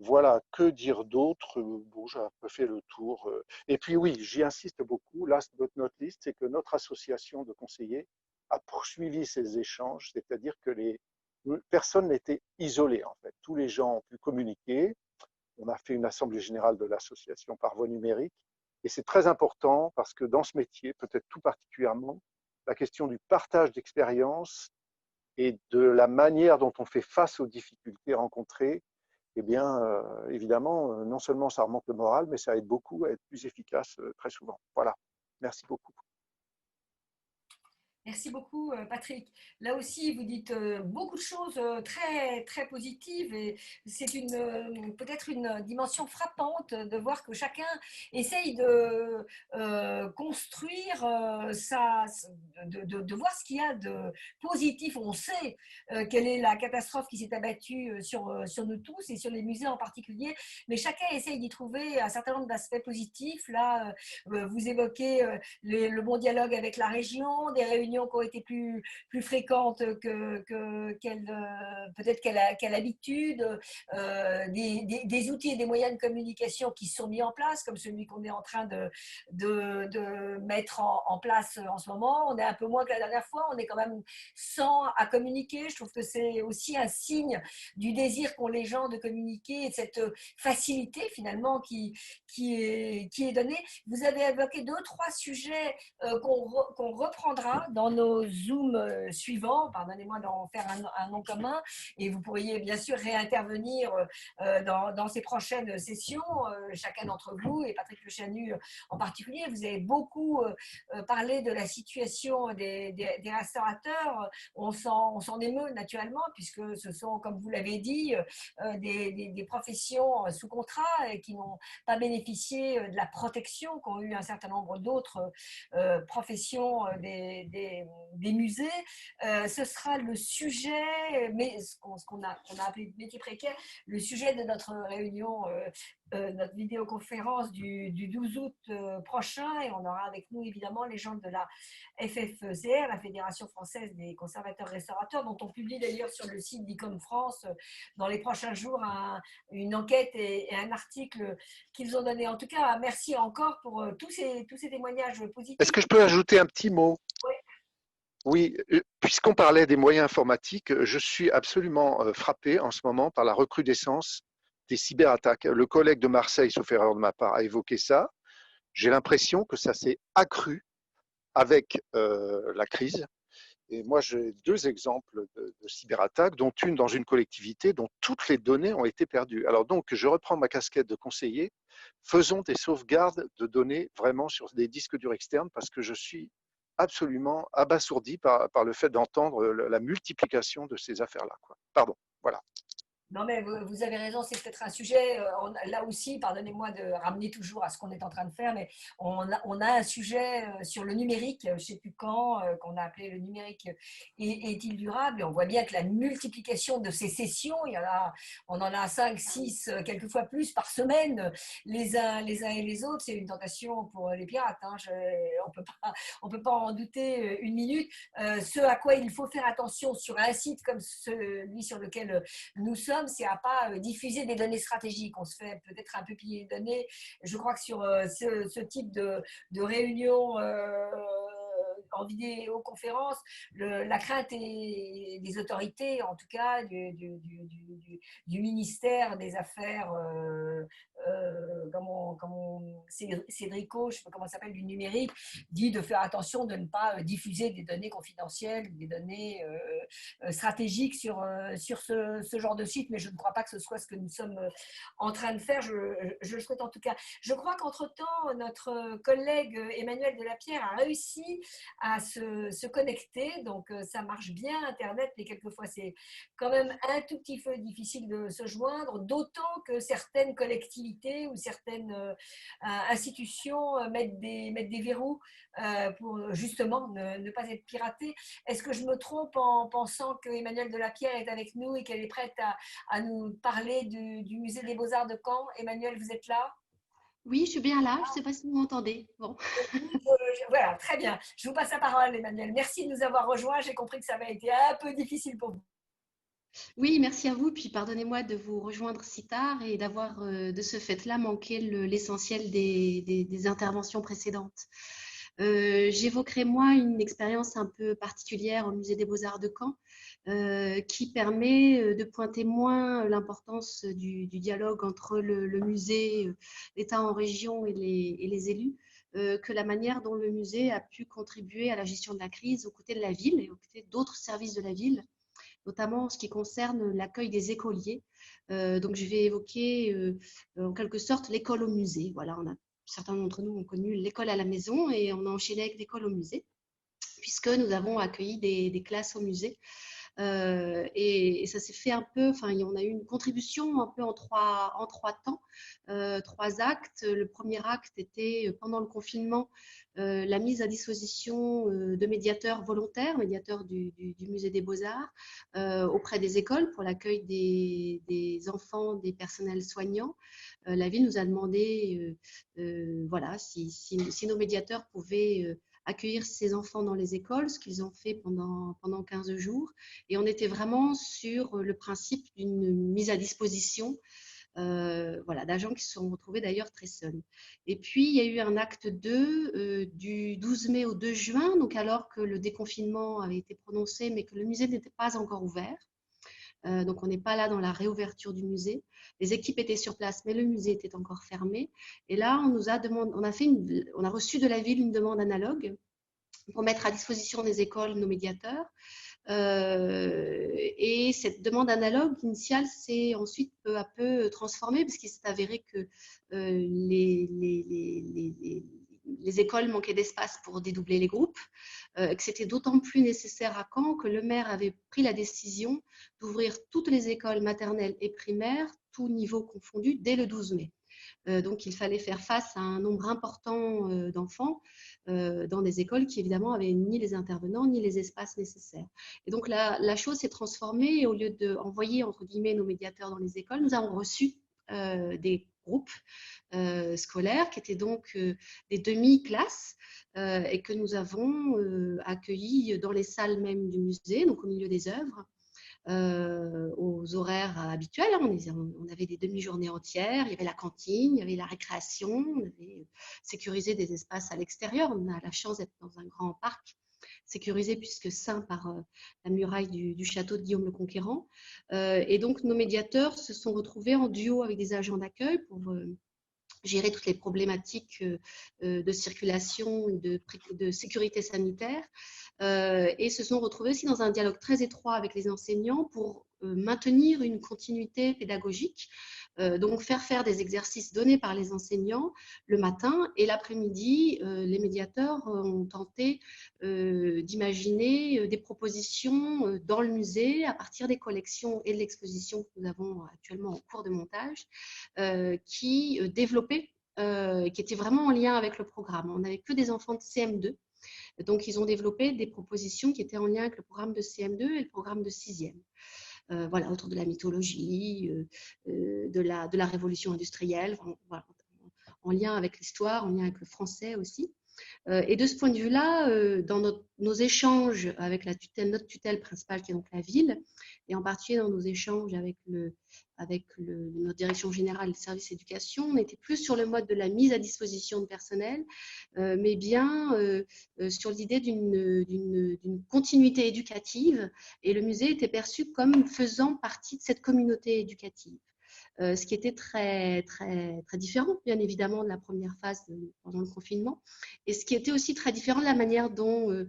Voilà, que dire d'autre? Bon, j'ai un peu fait le tour. Et puis oui, j'y insiste beaucoup, last but not least, c'est que notre association de conseillers a poursuivi ces échanges, c'est-à-dire que personne n'était isolé en fait. Tous les gens ont pu communiquer. On a fait une assemblée générale de l'association par voie numérique. Et c'est très important parce que dans ce métier, peut-être tout particulièrement, la question du partage d'expériences et de la manière dont on fait face aux difficultés rencontrées eh bien, évidemment, non seulement ça remonte le moral, mais ça aide beaucoup à être plus efficace très souvent. Voilà. Merci beaucoup. Merci beaucoup, Patrick. Là aussi, vous dites beaucoup de choses très, très positives et c'est peut-être une dimension frappante de voir que chacun essaye de construire de voir ce qu'il y a de positif. On sait quelle est la catastrophe qui s'est abattue sur nous tous et sur les musées en particulier, mais chacun essaye d'y trouver un certain nombre d'aspects positifs. Là, vous évoquez le bon dialogue avec la région, des réunions qui ont été plus fréquentes peut-être qu'à l'habitude, des outils et des moyens de communication qui sont mis en place, comme celui qu'on est en train de mettre en place en ce moment. On est un peu moins que la dernière fois, on est quand même 100 à communiquer. Je trouve que c'est aussi un signe du désir qu'ont les gens de communiquer et de cette facilité finalement qui est donnée. Vous avez évoqué 2-3 sujets qu'on reprendra dans nos Zooms suivants. Pardonnez-moi d'en faire un nom commun. Et vous pourriez bien sûr réintervenir dans ces prochaines sessions, chacun d'entre vous, et Patrick Le Chanu en particulier. Vous avez beaucoup parlé de la situation des restaurateurs. On s'en émeut naturellement, puisque ce sont, comme vous l'avez dit, des professions sous contrat qui n'ont pas bénéficié de la protection qu'ont eu un certain nombre d'autres professions des musées. Ce sera le sujet, mais ce qu'on a appelé métier précaire, le sujet de notre réunion, notre vidéoconférence du 12 août prochain, et on aura avec nous évidemment les gens de la FFCR, la Fédération française des conservateurs restaurateurs, dont on publie d'ailleurs sur le site d'Icom France dans les prochains jours une enquête et un article qu'ils ont donné. En tout cas, merci encore pour tous ces témoignages positifs. Est-ce que je peux ajouter un petit mot? Oui. Oui, puisqu'on parlait des moyens informatiques, je suis absolument frappé en ce moment par la recrudescence des cyberattaques. Le collègue de Marseille, sauf erreur de ma part, a évoqué ça. J'ai l'impression que ça s'est accru avec la crise. Et moi, j'ai 2 exemples de cyberattaques, dont une dans une collectivité dont toutes les données ont été perdues. Alors donc, je reprends ma casquette de conseiller. Faisons des sauvegardes de données vraiment sur des disques durs externes, parce que je suis absolument abasourdi par le fait d'entendre la multiplication de ces affaires-là. Pardon, voilà. Non, mais vous avez raison, c'est peut-être un sujet, là aussi, pardonnez-moi de ramener toujours à ce qu'on est en train de faire, mais on a un sujet sur le numérique, je ne sais plus quand, qu'on a appelé le numérique est-il durable, et on voit bien que la multiplication de ces sessions, on en a 5, 6, quelquefois plus par semaine, les uns et les autres, c'est une tentation pour les pirates, hein, on peut pas en douter une minute. Ce à quoi il faut faire attention sur un site comme celui sur lequel nous sommes, c'est à pas diffuser des données stratégiques. On se fait peut-être un peu piller les données. Je crois que sur ce type de réunion en vidéoconférence, la crainte des autorités, en tout cas du ministère des Affaires, Cédrico, je ne sais pas comment ça s'appelle, du numérique, dit de faire attention de ne pas diffuser des données confidentielles, des données stratégiques sur ce genre de site, mais je ne crois pas que ce soit ce que nous sommes en train de faire. Je le souhaite en tout cas. Je crois qu'entre-temps, notre collègue Emmanuel Delapierre a réussi à se connecter, donc ça marche bien Internet, mais quelquefois c'est quand même un tout petit peu difficile de se joindre, d'autant que certaines collectivités ou certaines institutions mettent des verrous pour justement ne pas être piratées. Est-ce que je me trompe en pensant que Emmanuel Delapierre est avec nous et qu'elle est prête à nous parler du Musée des Beaux-Arts de Caen? Emmanuel, vous êtes là? Oui, je suis bien là. Je ne sais pas si vous m'entendez. Bon. Voilà, très bien. Je vous passe la parole, Emmanuel. Merci de nous avoir rejoints. J'ai compris que ça avait été un peu difficile pour vous. Oui, merci à vous. Puis pardonnez-moi de vous rejoindre si tard et d'avoir de ce fait-là manqué l'essentiel des interventions précédentes. J'évoquerai moi une expérience un peu particulière au Musée des Beaux-Arts de Caen qui permet de pointer moins l'importance du dialogue entre le musée, l'État en région et les élus, que la manière dont le musée a pu contribuer à la gestion de la crise aux côtés de la ville et aux côtés d'autres services de la ville, notamment en ce qui concerne l'accueil des écoliers. Donc, je vais évoquer en quelque sorte l'école au musée. Voilà, certains d'entre nous ont connu l'école à la maison et on a enchaîné avec l'école au musée, puisque nous avons accueilli des classes au musée. Et ça s'est fait un peu, enfin, on a eu une contribution un peu en trois temps, 3 actes. Le premier acte était, pendant le confinement, la mise à disposition de médiateurs volontaires, médiateurs du Musée des Beaux-Arts, auprès des écoles pour l'accueil des enfants, des personnels soignants. La ville nous a demandé voilà, si nos médiateurs pouvaient accueillir ces enfants dans les écoles, ce qu'ils ont fait pendant 15 jours. Et on était vraiment sur le principe d'une mise à disposition voilà, d'agents qui se sont retrouvés d'ailleurs très seuls. Et puis, il y a eu un acte 2 du 12 mai au 2 juin, donc alors que le déconfinement avait été prononcé, mais que le musée n'était pas encore ouvert. Donc, on n'est pas là dans la réouverture du musée. Les équipes étaient sur place, mais le musée était encore fermé. Et là, on a reçu de la ville une demande analogue pour mettre à disposition des écoles nos médiateurs. Et cette demande analogue initiale s'est ensuite peu à peu transformée, parce qu'il s'est avéré que les écoles manquaient d'espace pour dédoubler les groupes, que c'était d'autant plus nécessaire à Caen que le maire avait pris la décision d'ouvrir toutes les écoles maternelles et primaires, tous niveaux confondus, dès le 12 mai. Donc, il fallait faire face à un nombre important d'enfants dans des écoles qui, évidemment, avaient ni les intervenants ni les espaces nécessaires. Et donc, la chose s'est transformée, et au lieu d'envoyer, entre guillemets, nos médiateurs dans les écoles, nous avons reçu des groupes scolaires qui étaient donc des demi-classes et que nous avons accueillis dans les salles même du musée, donc au milieu des œuvres. Aux horaires habituels. On avait des demi-journées entières, il y avait la cantine, il y avait la récréation, on avait sécurisé des espaces à l'extérieur. On a la chance d'être dans un grand parc sécurisé puisque ceint par la muraille du château de Guillaume le Conquérant. Et donc, nos médiateurs se sont retrouvés en duo avec des agents d'accueil pour gérer toutes les problématiques de circulation et de sécurité sanitaire, et se sont retrouvés aussi dans un dialogue très étroit avec les enseignants pour maintenir une continuité pédagogique, donc faire des exercices donnés par les enseignants le matin, et l'après-midi, les médiateurs ont tenté d'imaginer des propositions dans le musée à partir des collections et de l'exposition que nous avons actuellement en cours de montage, qui développaient, qui étaient vraiment en lien avec le programme. On n'avait que des enfants de CM2, donc ils ont développé des propositions qui étaient en lien avec le programme de CM2 et le programme de 6e. Voilà, autour de la mythologie, de la révolution industrielle, voilà, en lien avec l'histoire, en lien avec le français aussi. Et de ce point de vue-là, dans nos échanges avec notre tutelle principale, qui est donc la ville, et en particulier dans nos échanges avec notre direction générale des services éducation, on était plus sur le mode de la mise à disposition de personnel, mais bien sur l'idée d'une continuité éducative, et le musée était perçu comme faisant partie de cette communauté éducative. Ce qui était très, très, très différent, bien évidemment, de la première phase pendant le confinement, et ce qui était aussi très différent de la manière dont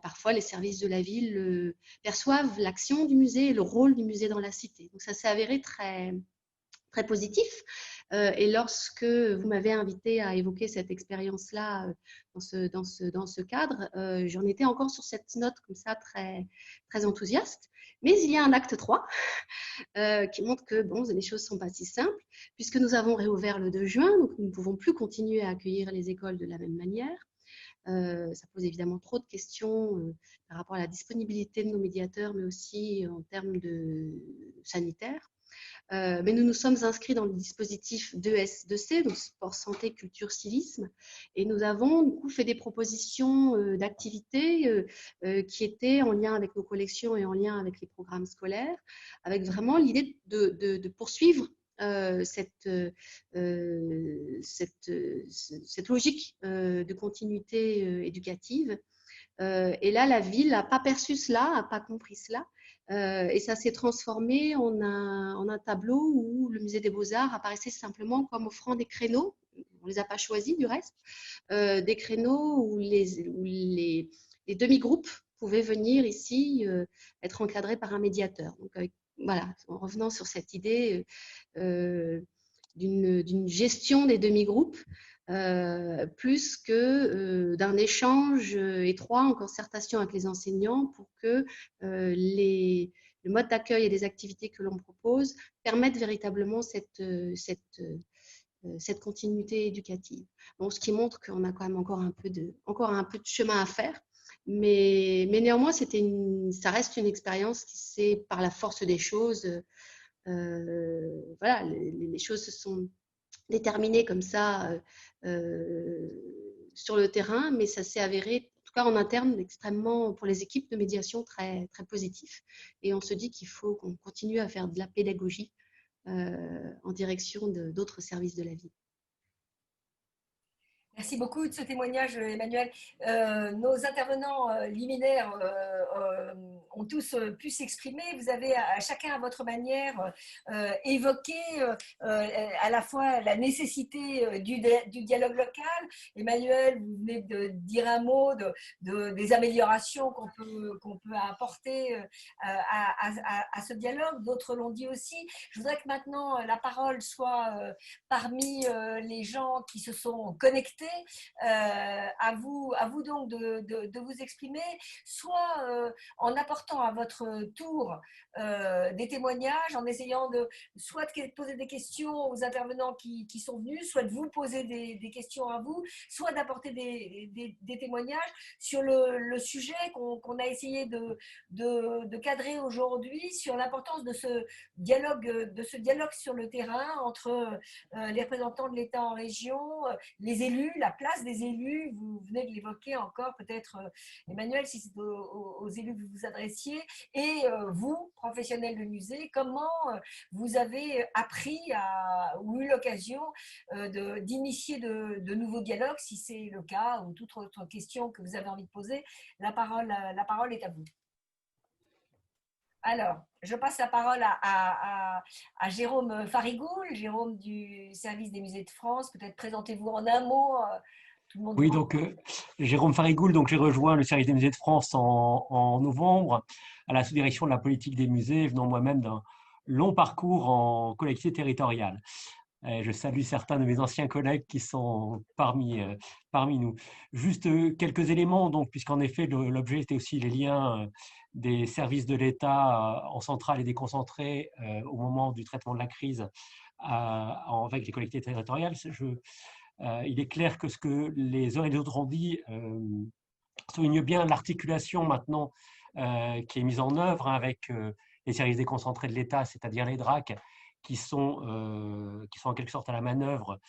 parfois les services de la ville perçoivent l'action du musée et le rôle du musée dans la cité. Donc ça s'est avéré très, très positif. Et lorsque vous m'avez invité à évoquer cette expérience-là dans ce cadre, j'en étais encore sur cette note comme ça très, très enthousiaste. Mais il y a un acte 3 qui montre que bon, les choses ne sont pas si simples, puisque nous avons réouvert le 2 juin, donc nous ne pouvons plus continuer à accueillir les écoles de la même manière. Ça pose évidemment trop de questions par rapport à la disponibilité de nos médiateurs, mais aussi en termes sanitaires. Mais nous nous sommes inscrits dans le dispositif 2S2C, donc sport, santé, culture, civisme, et nous avons du coup fait des propositions d'activités qui étaient en lien avec nos collections et en lien avec les programmes scolaires, avec vraiment l'idée de poursuivre cette logique de continuité éducative. Et là, la ville n'a pas perçu cela, n'a pas compris cela. Et ça s'est transformé en un tableau où le musée des Beaux-Arts apparaissait simplement comme offrant des créneaux, on ne les a pas choisis du reste, des créneaux où les demi-groupes pouvaient venir ici être encadrés par un médiateur. Donc, voilà, en revenant sur cette idée d'une gestion des demi-groupes, plus que d'un échange étroit en concertation avec les enseignants pour que le mode d'accueil et les activités que l'on propose permettent véritablement cette continuité éducative. Bon, ce qui montre qu'on a quand même encore un peu de chemin à faire, mais néanmoins, ça reste une expérience qui s'est, par la force des choses, voilà, les choses se sont déterminées comme ça sur le terrain, mais ça s'est avéré, en tout cas en interne, extrêmement, pour les équipes de médiation, très, très positif. Et on se dit qu'il faut qu'on continue à faire de la pédagogie en direction d'autres services de la vie. Merci beaucoup de ce témoignage, Emmanuel. Nos intervenants liminaires ont tous pu s'exprimer. Vous avez chacun à votre manière évoqué à la fois la nécessité du dialogue local. Emmanuel, vous venez de dire un mot des améliorations qu'on peut apporter à ce dialogue. D'autres l'ont dit aussi. Je voudrais que maintenant la parole soit parmi les gens qui se sont connectés. À vous donc de vous exprimer, soit en apportant à votre tour des témoignages, en essayant soit de poser des questions aux intervenants qui sont venus, soit de vous poser des questions à vous, soit d'apporter des témoignages sur le sujet qu'on a essayé de cadrer aujourd'hui, sur l'importance de ce dialogue sur le terrain entre les représentants de l'État en région, les élus, la place des élus, vous venez de l'évoquer encore, peut-être Emmanuel, si c'est aux élus que vous vous adressiez, et vous, professionnels de musée, comment vous avez appris ou eu l'occasion d'initier de nouveaux dialogues, si c'est le cas, ou toute autre question que vous avez envie de poser. La parole est à vous. Alors, je passe la parole à Jérôme Farigoul, Jérôme du service des musées de France. Peut-être présentez-vous en un mot. Tout le monde oui, donc Jérôme Farigoul, donc j'ai rejoint le service des musées de France en novembre à la sous-direction de la politique des musées, venant moi-même d'un long parcours en collectivité territoriale. Et je salue certains de mes anciens collègues qui sont parmi nous. Juste quelques éléments, donc, puisqu'en effet, l'objet était aussi les liens des services de l'État en centrale et déconcentrés au moment du traitement de la crise avec les collectivités territoriales. Il est clair que ce que les uns et les autres ont dit souligne bien l'articulation maintenant qui est mise en œuvre avec les services déconcentrés de l'État, c'est-à-dire les DRAC, qui sont en quelque sorte à la manœuvre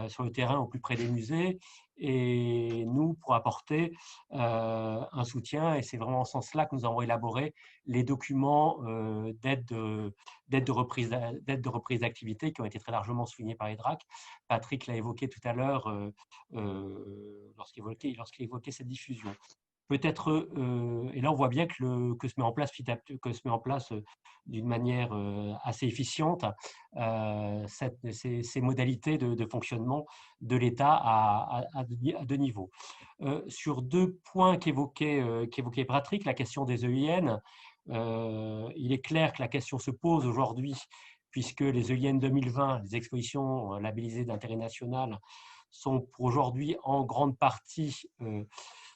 sur le terrain au plus près des musées, et nous pour apporter un soutien, et c'est vraiment en ce sens-là que nous avons élaboré les documents d'aide de reprise d'activité qui ont été très largement soulignés par les DRAC. Patrick l'a évoqué tout à l'heure lorsqu'il évoquait cette diffusion. Peut-être, et là on voit bien que se met en place d'une manière assez efficiente ces modalités de fonctionnement de l'État à deux niveaux. Sur deux points qu'évoquait Patrick, la question des EIN, il est clair que la question se pose aujourd'hui puisque les EIN 2020, les expositions labellisées d'intérêt national, sont pour aujourd'hui en grande partie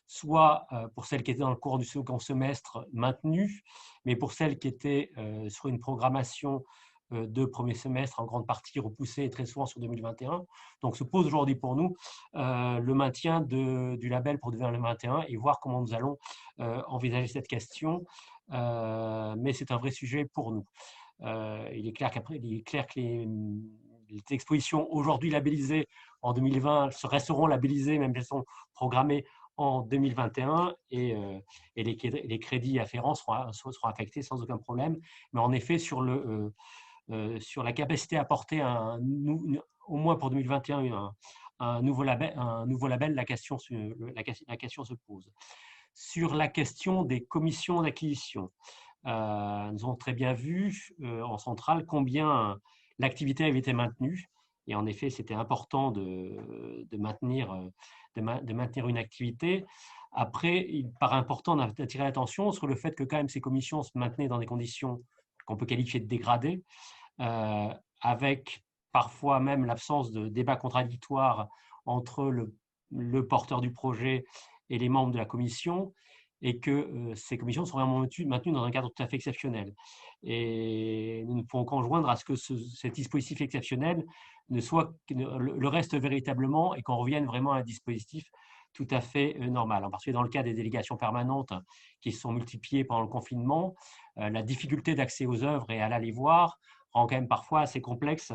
soit pour celles qui étaient dans le cours du second semestre maintenues, mais pour celles qui étaient sur une programmation de premier semestre en grande partie repoussée et très souvent sur 2021. Donc se pose aujourd'hui pour nous le maintien du label pour 2021 et voir comment nous allons envisager cette question. Mais c'est un vrai sujet pour nous. Il est clair que les expositions aujourd'hui labellisées en 2020 resteront labellisées, même si elles sont programmées en 2021, et les crédits afférents seront affectés sans aucun problème. Mais en effet, sur la capacité à apporter au moins pour 2021 un nouveau label, la question se pose. Sur la question des commissions d'acquisition, nous avons très bien vu en centrale combien l'activité avait été maintenue. Et en effet, c'était important de maintenir une activité. Après, il paraît important d'attirer l'attention sur le fait que quand même ces commissions se maintenaient dans des conditions qu'on peut qualifier de dégradées, avec parfois même l'absence de débat contradictoire entre le porteur du projet et les membres de la commission, et que ces commissions sont vraiment maintenues dans un cadre tout à fait exceptionnel. Et nous ne pouvons qu'en joindre à ce que ce dispositif exceptionnel le reste véritablement et qu'on revienne vraiment à un dispositif tout à fait normal. En particulier dans le cas des délégations permanentes qui se sont multipliées pendant le confinement, la difficulté d'accès aux œuvres et à aller les voir rend quand même parfois assez complexe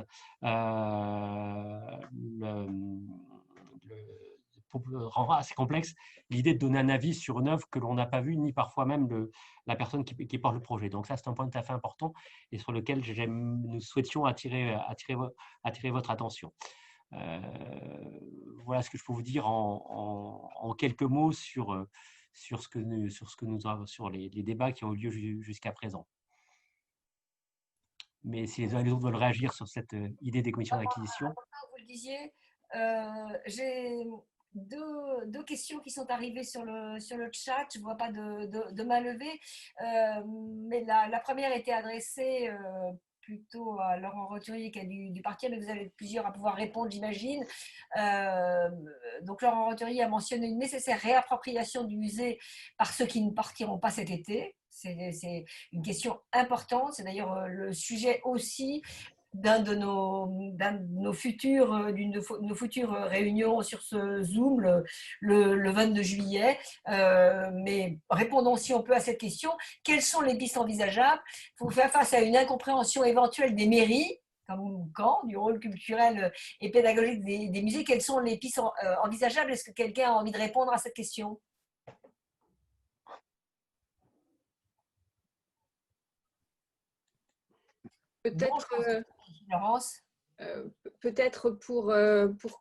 rend assez complexe l'idée de donner un avis sur une œuvre que l'on n'a pas vue, ni parfois même la personne qui porte le projet. Donc ça, c'est un point tout à fait important et sur lequel nous souhaitions attirer votre attention. Voilà ce que je peux vous dire en quelques mots sur les débats qui ont eu lieu jusqu'à présent. Mais si les uns et les autres veulent réagir sur cette idée des commissions d'acquisition. Vous le disiez, j'ai deux questions qui sont arrivées sur le chat. Je ne vois pas de main levée, mais la première était adressée plutôt à Laurent Roturier qui a dû partir, mais vous avez plusieurs à pouvoir répondre, j'imagine. Donc Laurent Roturier a mentionné une nécessaire réappropriation du musée par ceux qui ne partiront pas cet été. C'est une question importante. C'est d'ailleurs le sujet aussi d'une de nos futures réunions sur ce Zoom le 22 juillet. Mais répondons si on peut à cette question. Quelles sont les pistes envisageables? Il faut faire face à une incompréhension éventuelle des mairies, comme Caen, du rôle culturel et pédagogique des musées. Quelles sont les pistes envisageables? Est-ce que quelqu'un a envie de répondre à cette question? Peut-être Laurence. Peut-être pour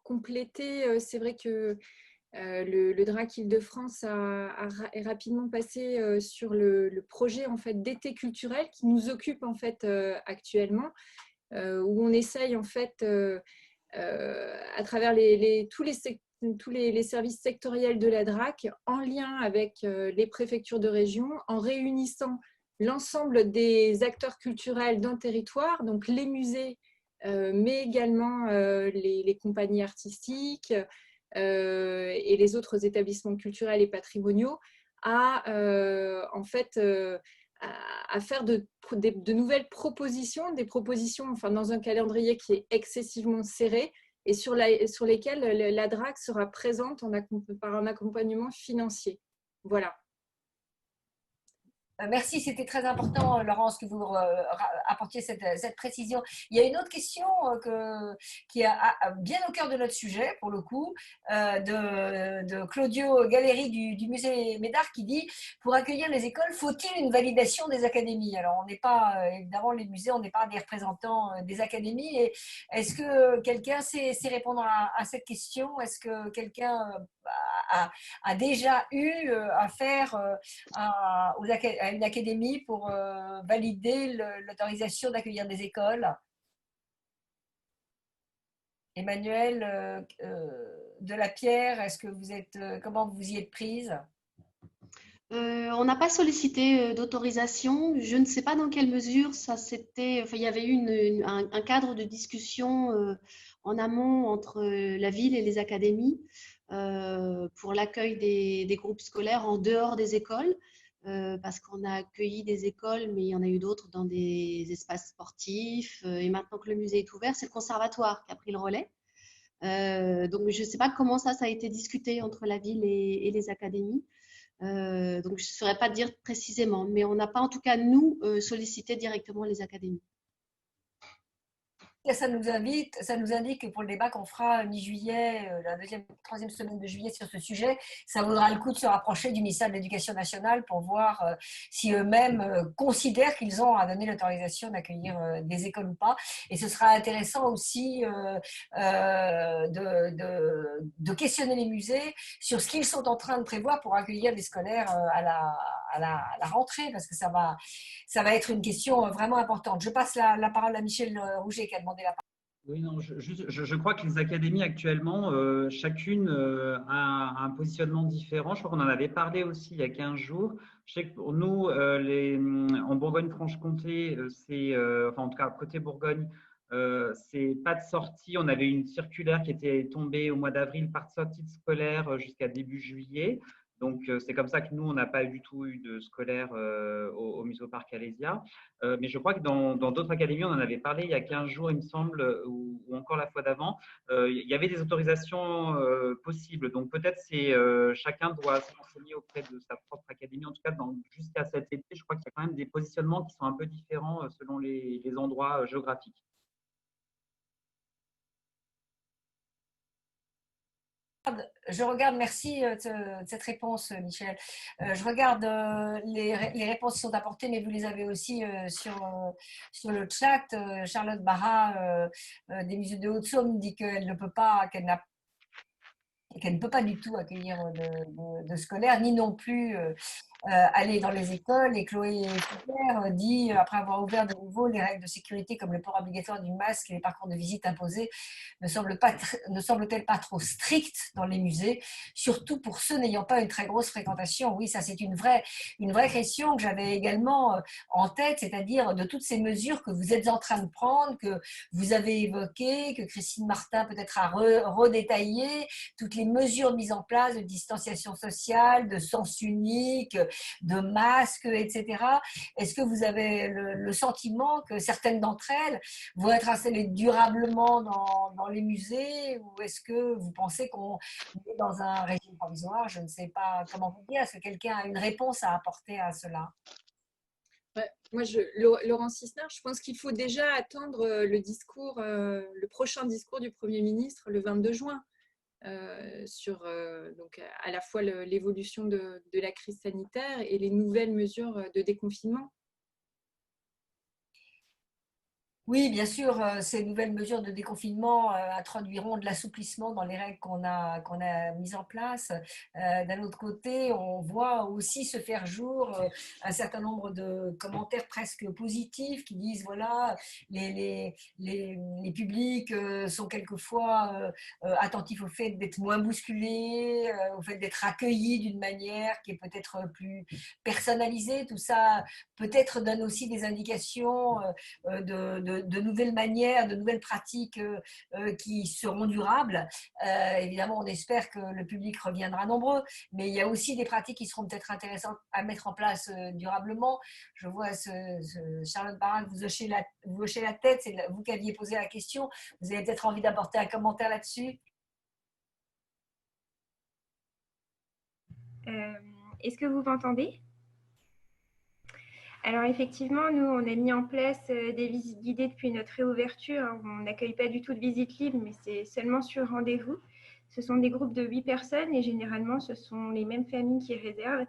compléter, c'est vrai que le DRAC Île-de-France est rapidement passé sur le projet en fait d'été culturel qui nous occupe en fait actuellement, où on essaye en fait à travers tous les services sectoriels de la DRAC, en lien avec les préfectures de région, en réunissant l'ensemble des acteurs culturels d'un territoire, donc les musées, mais également les compagnies artistiques et les autres établissements culturels et patrimoniaux, à faire de nouvelles propositions, des propositions enfin, dans un calendrier qui est excessivement serré et sur lesquelles la DRAC sera présente par un accompagnement financier. Voilà. Merci, c'était très important, Laurence, que vous apportiez cette précision. Il y a une autre question qui est bien au cœur de notre sujet, pour le coup, de Claudio Galleri du musée Médard qui dit « Pour accueillir les écoles, faut-il une validation des académies ?» Alors, on n'est pas, évidemment, les musées, on n'est pas des représentants des académies. Et est-ce que quelqu'un sait répondre à cette question? Est-ce que quelqu'un a déjà eu affaire à une académie pour valider l'autorisation d'accueillir des écoles? Emmanuel Delapierre, est-ce que comment vous y êtes prise? On n'a pas sollicité d'autorisation. Je ne sais pas dans quelle mesure il y avait eu un cadre de discussion en amont entre la ville et les académies pour l'accueil des groupes scolaires en dehors des écoles. Parce qu'on a accueilli des écoles, mais il y en a eu d'autres dans des espaces sportifs. Et maintenant que le musée est ouvert, c'est le conservatoire qui a pris le relais. Donc, je ne sais pas comment ça a été discuté entre la ville et les académies. Donc, je ne saurais pas dire précisément, mais on n'a pas, en tout cas, nous, sollicité directement les académies. Ça nous indique que pour le débat qu'on fera mi-juillet, la troisième semaine de juillet sur ce sujet, ça vaudra le coup de se rapprocher du ministère de l'Éducation nationale pour voir si eux-mêmes considèrent qu'ils ont à donner l'autorisation d'accueillir des écoles ou pas. Et ce sera intéressant aussi de questionner les musées sur ce qu'ils sont en train de prévoir pour accueillir des scolaires à la rentrée, parce que ça va être une question vraiment importante. Je passe la parole à Michel Rouget qui a demandé la parole. Oui, non, je crois que les académies actuellement, chacune a un positionnement différent. Je crois qu'on en avait parlé aussi il y a 15 jours. Je sais que pour nous, en Bourgogne-Franche-Comté, enfin en tout cas côté Bourgogne, c'est pas de sortie. On avait une circulaire qui était tombée au mois d'avril, pas de sortie scolaire jusqu'à début juillet. Donc c'est comme ça que nous, on n'a pas du tout eu de scolaire au Muséoparc Alésia. Mais je crois que dans d'autres académies, on en avait parlé il y a 15 jours, il me semble, ou encore la fois d'avant, il y avait des autorisations possibles. Donc peut-être chacun doit se renseigner auprès de sa propre académie. En tout cas, jusqu'à cet été, je crois qu'il y a quand même des positionnements qui sont un peu différents selon les endroits géographiques. Je regarde, merci de cette réponse, Michel. Je regarde les réponses qui sont apportées, mais vous les avez aussi sur le chat. Charlotte Barra des Musées de Haute-Saône dit qu'elle ne peut pas, qu'elle ne peut pas du tout accueillir de scolaires, ni non plus aller dans les écoles. Et Chloé Fougère dit, après avoir ouvert de nouveau, les règles de sécurité comme le port obligatoire du masque et les parcours de visite imposés ne semblent-elles pas trop strictes dans les musées, surtout pour ceux n'ayant pas une très grosse fréquentation? Oui, ça c'est une vraie question que j'avais également en tête, c'est-à-dire de toutes ces mesures que vous êtes en train de prendre, que vous avez évoquées, que Christine Martin peut-être a redétaillé, toutes les mesures mises en place de distanciation sociale, de sens unique, de masques, etc. Est-ce que vous avez le sentiment que certaines d'entre elles vont être installées durablement dans les musées, ou est-ce que vous pensez qu'on est dans un régime provisoire? Je ne sais pas comment vous dire. Est-ce que quelqu'un a une réponse à apporter à cela? Ouais, moi, Laurence Isnard, je pense qu'il faut déjà attendre le prochain discours du Premier ministre le 22 juin. Sur donc à la fois l'évolution de la crise sanitaire et les nouvelles mesures de déconfinement. Oui, bien sûr, ces nouvelles mesures de déconfinement introduiront de l'assouplissement dans les règles qu'on a mises en place. D'un autre côté, on voit aussi se faire jour un certain nombre de commentaires presque positifs qui disent, voilà, les publics sont quelquefois attentifs au fait d'être moins bousculés, au fait d'être accueillis d'une manière qui est peut-être plus personnalisée. Tout ça peut-être donne aussi des indications de nouvelles manières, de nouvelles pratiques qui seront durables. Évidemment, on espère que le public reviendra nombreux, mais il y a aussi des pratiques qui seront peut-être intéressantes à mettre en place durablement. Je vois Charlotte Barra, vous hochez la tête, c'est vous qui aviez posé la question. Vous avez peut-être envie d'apporter un commentaire là-dessus? Est-ce que vous m'entendez? Alors effectivement, nous, on a mis en place des visites guidées depuis notre réouverture. On n'accueille pas du tout de visites libres, mais c'est seulement sur rendez-vous. Ce sont des groupes de 8 personnes et généralement, ce sont les mêmes familles qui réservent.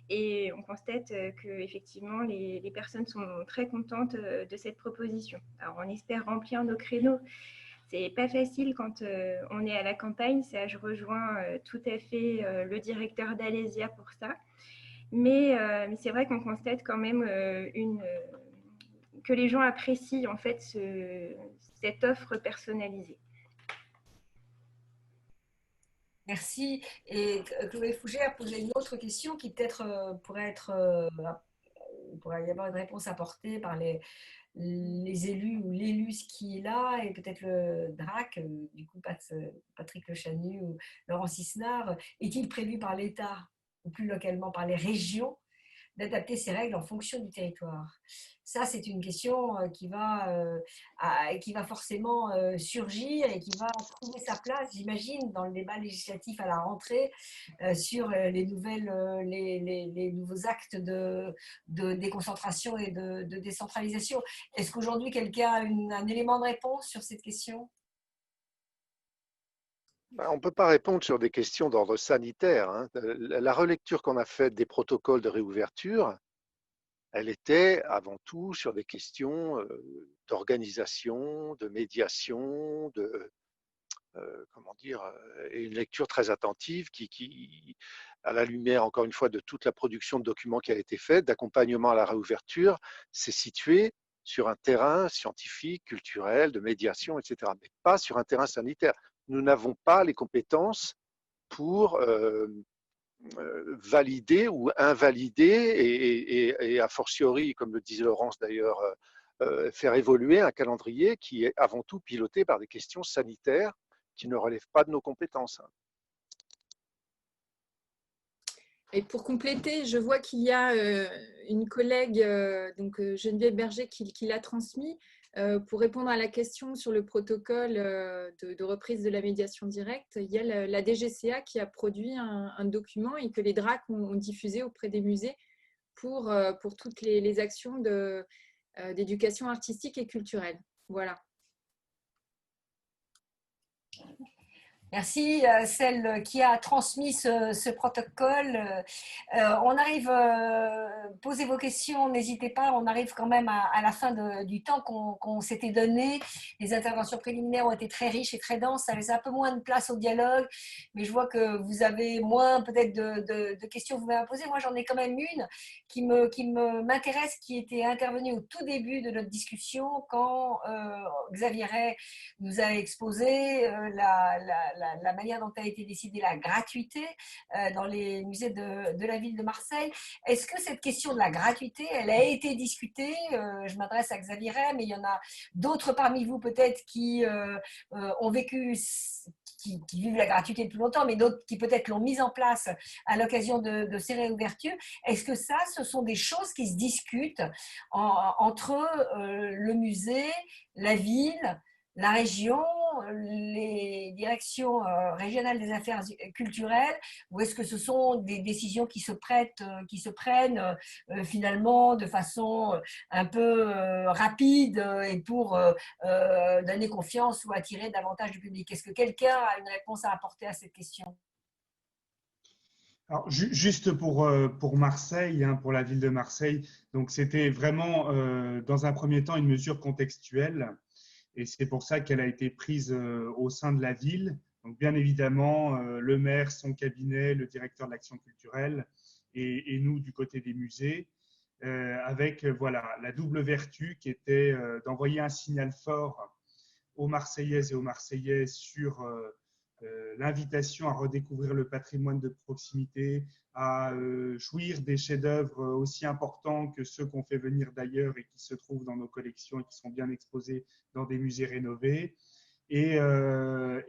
Et on constate que effectivement, les personnes sont très contentes de cette proposition. Alors, on espère remplir nos créneaux. C'est pas facile quand on est à la campagne. Ça, je rejoins tout à fait le directeur d'Alésia pour ça. Mais c'est vrai qu'on constate quand même que les gens apprécient en fait cette offre personnalisée. Merci. Et Chloé Fougère posait une autre question qui peut-être pourrait y avoir une réponse apportée par les élus ou l'élu qui est là, et peut-être le DRAC, du coup Patrick Le Chanu ou Laurence Isnard. Est-il prévu par l'État ou plus localement par les régions d'adapter ces règles en fonction du territoire? Ça, c'est une question qui va forcément surgir et qui va trouver sa place, j'imagine, dans le débat législatif à la rentrée sur les nouveaux actes de déconcentration et de décentralisation. Est-ce qu'aujourd'hui, quelqu'un a un élément de réponse sur cette question? On ne peut pas répondre sur des questions d'ordre sanitaire, hein. La relecture qu'on a faite des protocoles de réouverture, elle était avant tout sur des questions d'organisation, de médiation, et une lecture très attentive qui, à la lumière, encore une fois, de toute la production de documents qui a été faite, d'accompagnement à la réouverture, s'est située sur un terrain scientifique, culturel, de médiation, etc., mais pas sur un terrain sanitaire. Nous n'avons pas les compétences pour valider ou invalider et a fortiori, comme le disait Laurence d'ailleurs, faire évoluer un calendrier qui est avant tout piloté par des questions sanitaires qui ne relèvent pas de nos compétences. Et pour compléter, je vois qu'il y a une collègue, donc Geneviève Berger, qui l'a transmis pour répondre à la question sur le protocole de reprise de la médiation directe. Il y a la DGCA qui a produit un document et que les DRAC ont diffusé auprès des musées pour toutes les actions d'éducation artistique et culturelle. Voilà. Merci, celle qui a transmis ce protocole. On arrive, posez vos questions, n'hésitez pas, on arrive quand même à la fin du temps qu'on s'était donné. Les interventions préliminaires ont été très riches et très denses, ça laisse un peu moins de place au dialogue, mais je vois que vous avez moins peut-être de questions que vous m'avez posées. Moi, j'en ai quand même une qui m'intéresse, qui était intervenue au tout début de notre discussion quand Xavier Ray nous a exposé la manière dont a été décidée la gratuité dans les musées de la ville de Marseille. Est-ce que cette question de la gratuité, elle a été discutée? Je m'adresse à Xavier Ray, mais il y en a d'autres parmi vous peut-être qui ont vécu, qui vivent la gratuité depuis longtemps, mais d'autres qui peut-être l'ont mise en place à l'occasion de ces réouvertures. Est-ce que ça, ce sont des choses qui se discutent entre le musée, la ville, la région, les directions régionales des affaires culturelles, ou est-ce que ce sont des décisions qui se prennent finalement de façon un peu rapide et pour donner confiance ou attirer davantage du public? Est-ce que quelqu'un a une réponse à apporter à cette question? Alors, juste pour Marseille, pour la ville de Marseille, donc c'était vraiment dans un premier temps une mesure contextuelle. Et c'est pour ça qu'elle a été prise au sein de la ville. Donc, bien évidemment, le maire, son cabinet, le directeur de l'action culturelle et nous du côté des musées, avec voilà, la double vertu qui était d'envoyer un signal fort aux Marseillaises et aux Marseillais sur l'invitation à redécouvrir le patrimoine de proximité, à jouir des chefs-d'œuvre aussi importants que ceux qu'on fait venir d'ailleurs et qui se trouvent dans nos collections et qui sont bien exposés dans des musées rénovés. Et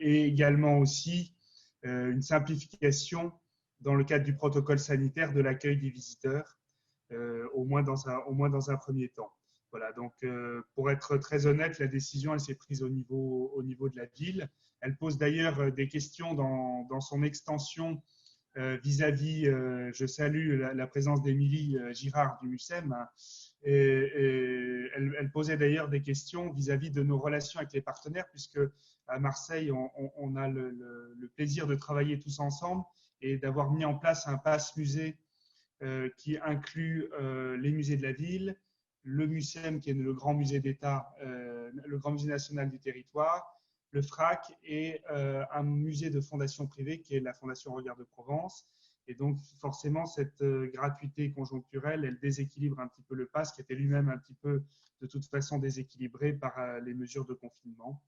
également aussi une simplification dans le cadre du protocole sanitaire de l'accueil des visiteurs, au moins dans un premier temps. Voilà, donc pour être très honnête, la décision elle s'est prise au niveau de la ville. Elle pose d'ailleurs des questions dans son extension vis-à-vis, je salue la présence d'Émilie Girard du MUSEM, et elle posait d'ailleurs des questions vis-à-vis de nos relations avec les partenaires, puisque à Marseille, on a le plaisir de travailler tous ensemble et d'avoir mis en place un pass musée qui inclut les musées de la ville, le MUSEM, qui est le grand musée d'État, le grand musée national du territoire, le FRAC et un musée de fondation privée qui est la Fondation Regard de Provence. Et donc, forcément, cette gratuité conjoncturelle, elle déséquilibre un petit peu le pass, qui était lui-même un petit peu, de toute façon, déséquilibré par les mesures de confinement.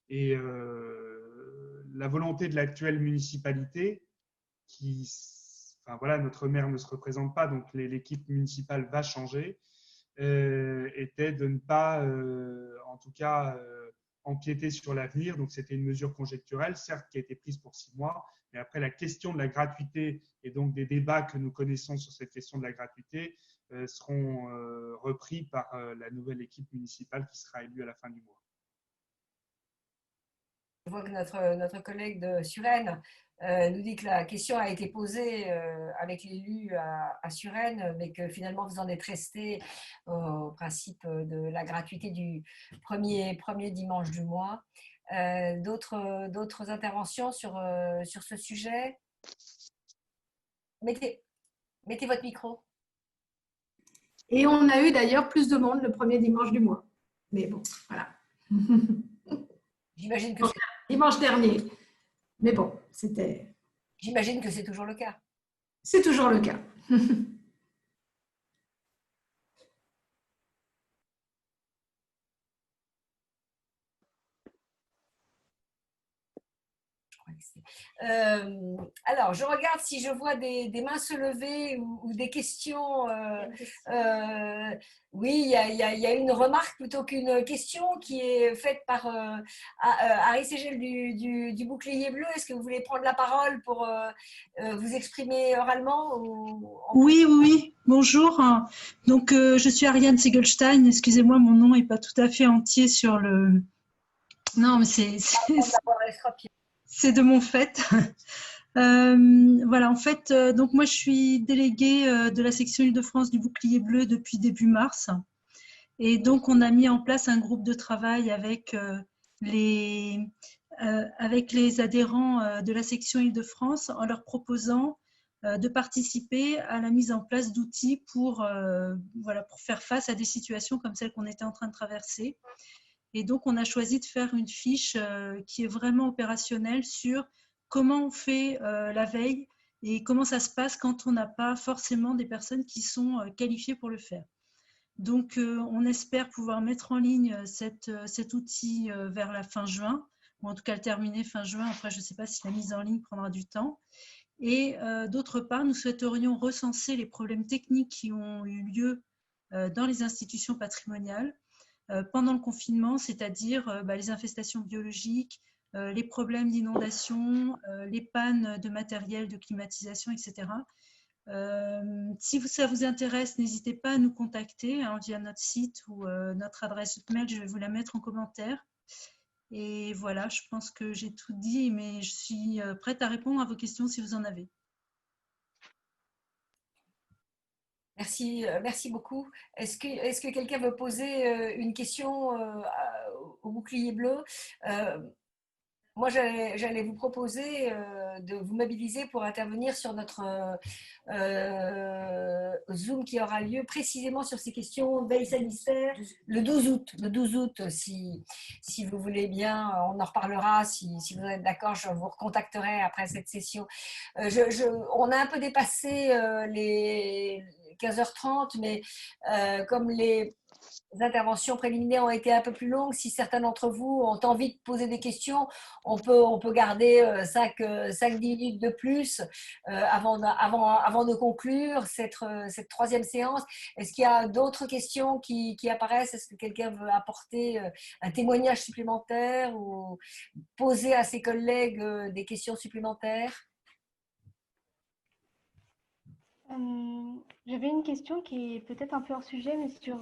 Et la volonté de l'actuelle municipalité, enfin voilà, notre maire ne se représente pas, donc l'équipe municipale va changer, était de ne pas, en tout cas, empiéter sur l'avenir. Donc, c'était une mesure conjecturelle, certes, qui a été prise pour 6 mois, mais après, la question de la gratuité et donc des débats que nous connaissons sur cette question de la gratuité seront repris par la nouvelle équipe municipale qui sera élue à la fin du mois. Je vois que notre collègue de Suresnes nous dit que la question a été posée avec l'élu à Suresnes, mais que finalement vous en êtes resté au principe de la gratuité du premier dimanche du mois. D'autres interventions sur ce sujet? Mettez votre micro. Et on a eu d'ailleurs plus de monde le premier dimanche du mois. Mais bon, voilà. J'imagine que dimanche dernier. Mais bon, c'était... J'imagine que c'est toujours le cas. C'est toujours le cas. Alors, je regarde si je vois des mains se lever ou des questions. Oui, il y a une remarque plutôt qu'une question qui est faite par Harry Ségel du Bouclier Bleu. Est-ce que vous voulez prendre la parole pour vous exprimer oralement Oui, oui, oui. Bonjour. Donc, je suis Ariane Segelstein. Excusez-moi, mon nom n'est pas tout à fait entier sur le… Non, mais c'est de mon fait. Voilà, en fait, donc moi, je suis déléguée de la section Île-de-France du Bouclier Bleu depuis début mars. Et donc, on a mis en place un groupe de travail avec les adhérents de la section Île-de-France en leur proposant de participer à la mise en place d'outils pour faire face à des situations comme celles qu'on était en train de traverser. Et donc, on a choisi de faire une fiche qui est vraiment opérationnelle sur comment on fait la veille et comment ça se passe quand on n'a pas forcément des personnes qui sont qualifiées pour le faire. Donc, on espère pouvoir mettre en ligne cet outil vers la fin juin, ou en tout cas le terminer fin juin. Après, je ne sais pas si la mise en ligne prendra du temps. Et d'autre part, nous souhaiterions recenser les problèmes techniques qui ont eu lieu dans les institutions patrimoniales pendant le confinement, c'est-à-dire les infestations biologiques, les problèmes d'inondation, les pannes de matériel, de climatisation, etc. Si ça vous intéresse, n'hésitez pas à nous contacter via notre site ou notre adresse mail, je vais vous la mettre en commentaire. Et voilà, je pense que j'ai tout dit, mais je suis prête à répondre à vos questions si vous en avez. Merci beaucoup. Est-ce que quelqu'un veut poser une question au Bouclier Bleu? Moi, j'allais vous proposer de vous mobiliser pour intervenir sur notre Zoom qui aura lieu précisément sur ces questions veille sanitaire le 12 août. Le 12 août, si vous voulez bien, on en reparlera. Si vous êtes d'accord, je vous recontacterai après cette session. On a un peu dépassé les 15h30, mais comme les interventions préliminaires ont été un peu plus longues, si certains d'entre vous ont envie de poser des questions, on peut garder 5-10 minutes de plus avant de conclure cette troisième séance. Est-ce qu'il y a d'autres questions qui apparaissent? Est-ce que quelqu'un veut apporter un témoignage supplémentaire ou poser à ses collègues des questions supplémentaires? J'avais une question qui est peut-être un peu hors sujet, mais sur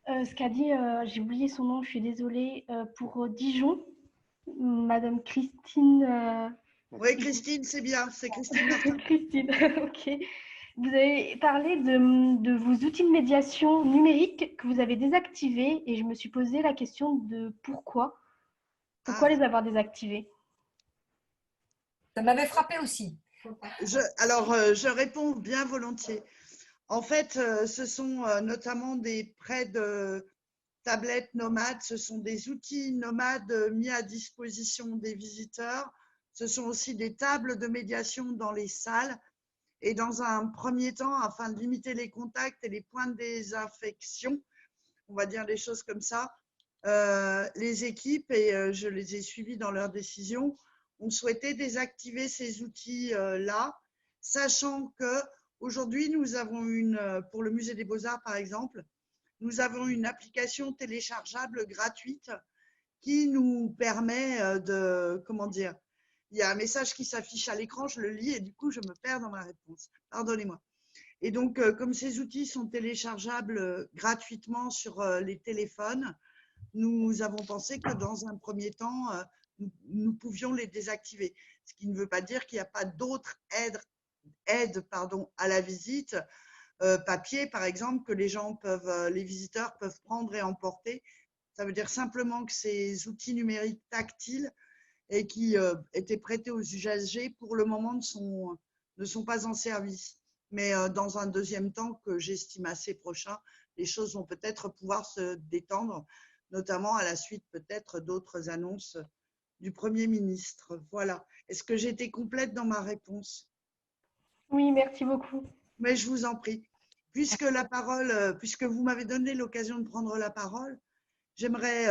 ce qu'a dit, j'ai oublié son nom, je suis désolée, pour Dijon, Madame Christine. Oui, Christine, c'est bien, c'est Christine Martin. Christine, ok. Vous avez parlé de vos outils de médiation numérique que vous avez désactivés et je me suis posé la question de pourquoi les avoir désactivés? Ça m'avait frappé aussi. Je réponds bien volontiers. En fait, ce sont notamment des prêts de tablettes nomades, ce sont des outils nomades mis à disposition des visiteurs, ce sont aussi des tables de médiation dans les salles. Et dans un premier temps, afin de limiter les contacts et les points de désinfection, on va dire des choses comme ça, les équipes, et je les ai suivies dans leurs décisions, ont souhaité désactiver ces outils-là, sachant qu'aujourd'hui, nous avons pour le Musée des Beaux-Arts par exemple, nous avons une application téléchargeable gratuite qui nous permet il y a un message qui s'affiche à l'écran, je le lis et du coup, je me perds dans ma réponse. Pardonnez-moi. Et donc, comme ces outils sont téléchargeables gratuitement sur les téléphones, nous avons pensé que dans un premier temps, nous pouvions les désactiver. Ce qui ne veut pas dire qu'il n'y a pas d'autres aides à la visite, papier par exemple, que les visiteurs peuvent prendre et emporter. Ça veut dire simplement que ces outils numériques tactiles et qui étaient prêtés aux usagers, pour le moment, ne sont pas en service. Mais dans un deuxième temps, que j'estime assez prochain, les choses vont peut-être pouvoir se détendre, notamment à la suite peut-être d'autres annonces du Premier ministre. Voilà. Est-ce que j'ai été complète dans ma réponse? Oui, merci beaucoup. Mais je vous en prie. Puisque vous m'avez donné l'occasion de prendre la parole, j'aimerais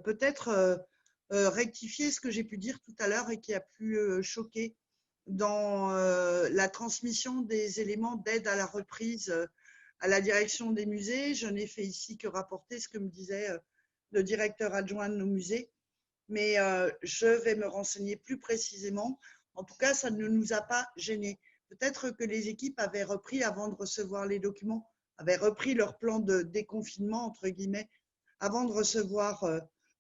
peut-être rectifier ce que j'ai pu dire tout à l'heure et qui a pu choquer dans la transmission des éléments d'aide à la reprise à la direction des musées. Je n'ai fait ici que rapporter ce que me disait le directeur adjoint de nos musées, mais je vais me renseigner plus précisément. En tout cas, ça ne nous a pas gênés. Peut-être que les équipes avaient repris, avant de recevoir les documents, avaient repris leur plan de déconfinement, entre guillemets, avant de recevoir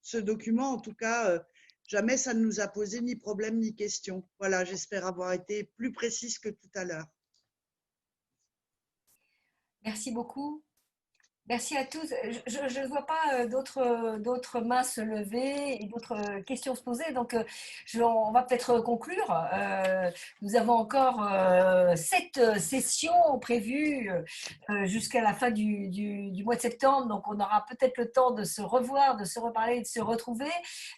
ce document. En tout cas, jamais ça ne nous a posé ni problème ni question. Voilà, j'espère avoir été plus précise que tout à l'heure. Merci beaucoup. Merci à tous. Je ne vois pas d'autres mains se lever et d'autres questions se poser. Donc, on va peut-être conclure. Nous avons encore 7 sessions prévues jusqu'à la fin du mois de septembre. Donc, on aura peut-être le temps de se revoir, de se reparler, de se retrouver.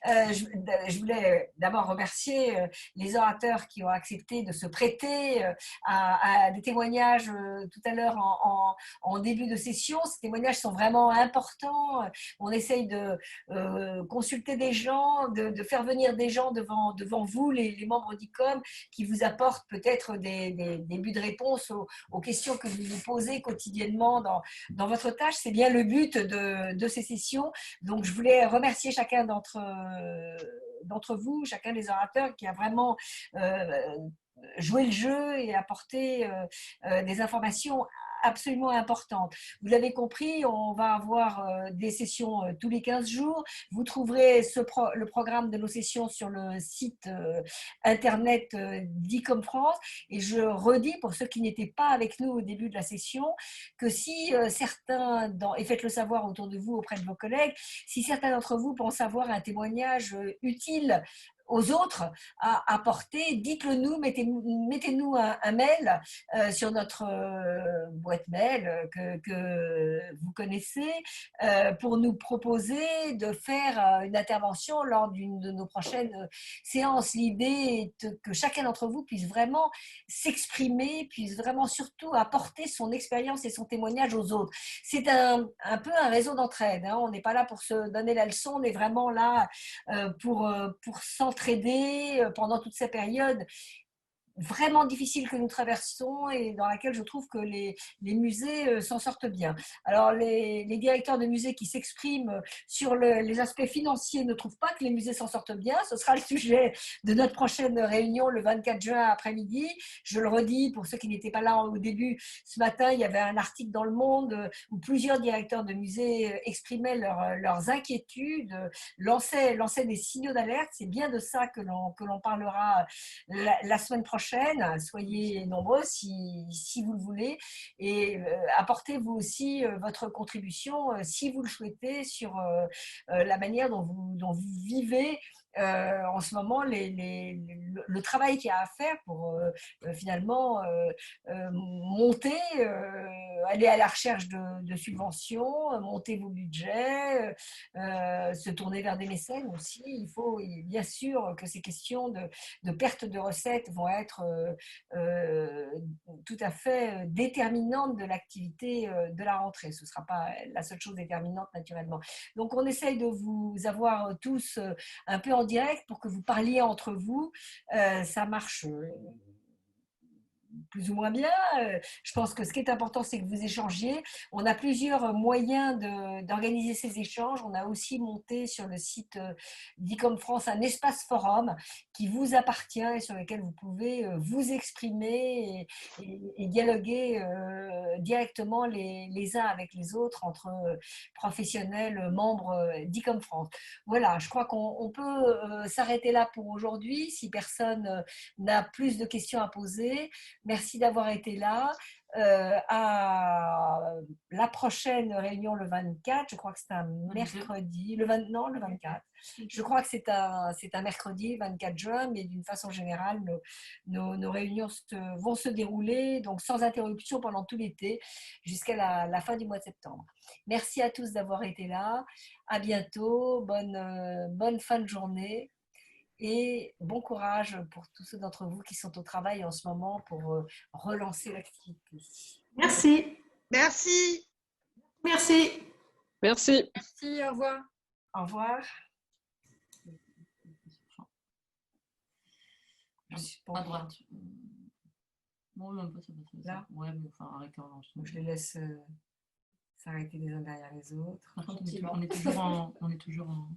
Je voulais d'abord remercier les orateurs qui ont accepté de se prêter à des témoignages tout à l'heure en début de session. Ces témoignages sont vraiment importants. On essaye de consulter des gens, de faire venir des gens devant vous, les membres d'ICOM, qui vous apportent peut-être des buts de réponse aux questions que vous vous posez quotidiennement dans votre tâche. C'est bien le but de ces sessions. Donc, je voulais remercier chacun d'entre vous, chacun des orateurs qui a vraiment joué le jeu et apporté des informations absolument importante. Vous l'avez compris, on va avoir des sessions tous les 15 jours. Vous trouverez le programme de nos sessions sur le site internet d'ICOM France. Et je redis, pour ceux qui n'étaient pas avec nous au début de la session, que si certains, et faites-le savoir autour de vous auprès de vos collègues, si certains d'entre vous pensent avoir un témoignage utile aux autres à apporter, dites-le nous, mettez-nous un mail sur notre boîte mail que vous connaissez pour nous proposer de faire une intervention lors d'une de nos prochaines séances. L'idée est que chacun d'entre vous puisse vraiment s'exprimer, puisse vraiment surtout apporter son expérience et son témoignage aux autres. C'est un peu un réseau d'entraide, hein. On n'est pas là pour se donner la leçon, on est vraiment là pour s'entraider pendant toute cette période vraiment difficile que nous traversons et dans laquelle je trouve que les musées s'en sortent bien. Alors, les directeurs de musées qui s'expriment sur les aspects financiers ne trouvent pas que les musées s'en sortent bien. Ce sera le sujet de notre prochaine réunion le 24 juin après-midi. Je le redis, pour ceux qui n'étaient pas là au début, ce matin, il y avait un article dans Le Monde où plusieurs directeurs de musées exprimaient leurs inquiétudes, lançaient des signaux d'alerte. C'est bien de ça que l'on parlera la semaine prochaine. Soyez nombreux si vous le voulez et apportez-vous aussi votre contribution si vous le souhaitez sur la manière dont vous vivez en ce moment le travail qu'il y a à faire pour finalement monter, aller à la recherche de subventions, monter vos budgets, se tourner vers des mécènes aussi. Il faut bien sûr que ces questions de perte de recettes vont être tout à fait déterminantes de l'activité de la rentrée. Ce ne sera pas la seule chose déterminante naturellement. Donc on essaye de vous avoir tous un peu en direct pour que vous parliez entre vous. Ça marche plus ou moins bien. Je pense que ce qui est important, c'est que vous échangiez. On a plusieurs moyens d'organiser ces échanges. On a aussi monté sur le site d'ICOM France un espace forum qui vous appartient et sur lequel vous pouvez vous exprimer et dialoguer directement les uns avec les autres entre professionnels, membres d'ICOM France. Voilà, je crois qu'on peut s'arrêter là pour aujourd'hui. Si personne n'a plus de questions à poser, merci d'avoir été là. À la prochaine réunion le 24, je crois que c'est un mercredi, le 24. Je crois que c'est un mercredi, 24 juin, mais d'une façon générale, nos réunions vont se dérouler donc sans interruption pendant tout l'été jusqu'à la fin du mois de septembre. Merci à tous d'avoir été là. À bientôt. Bonne fin de journée. Et bon courage pour tous ceux d'entre vous qui sont au travail en ce moment pour relancer l'activité. Merci. Merci. Merci. Merci. Merci, au revoir. Au revoir. À droite. Bon, même pas, ça va. Là. Ouais, mais enfin, arrêtez en enregistrement. Je les laisse s'arrêter les uns derrière les autres. Par contre, on est toujours en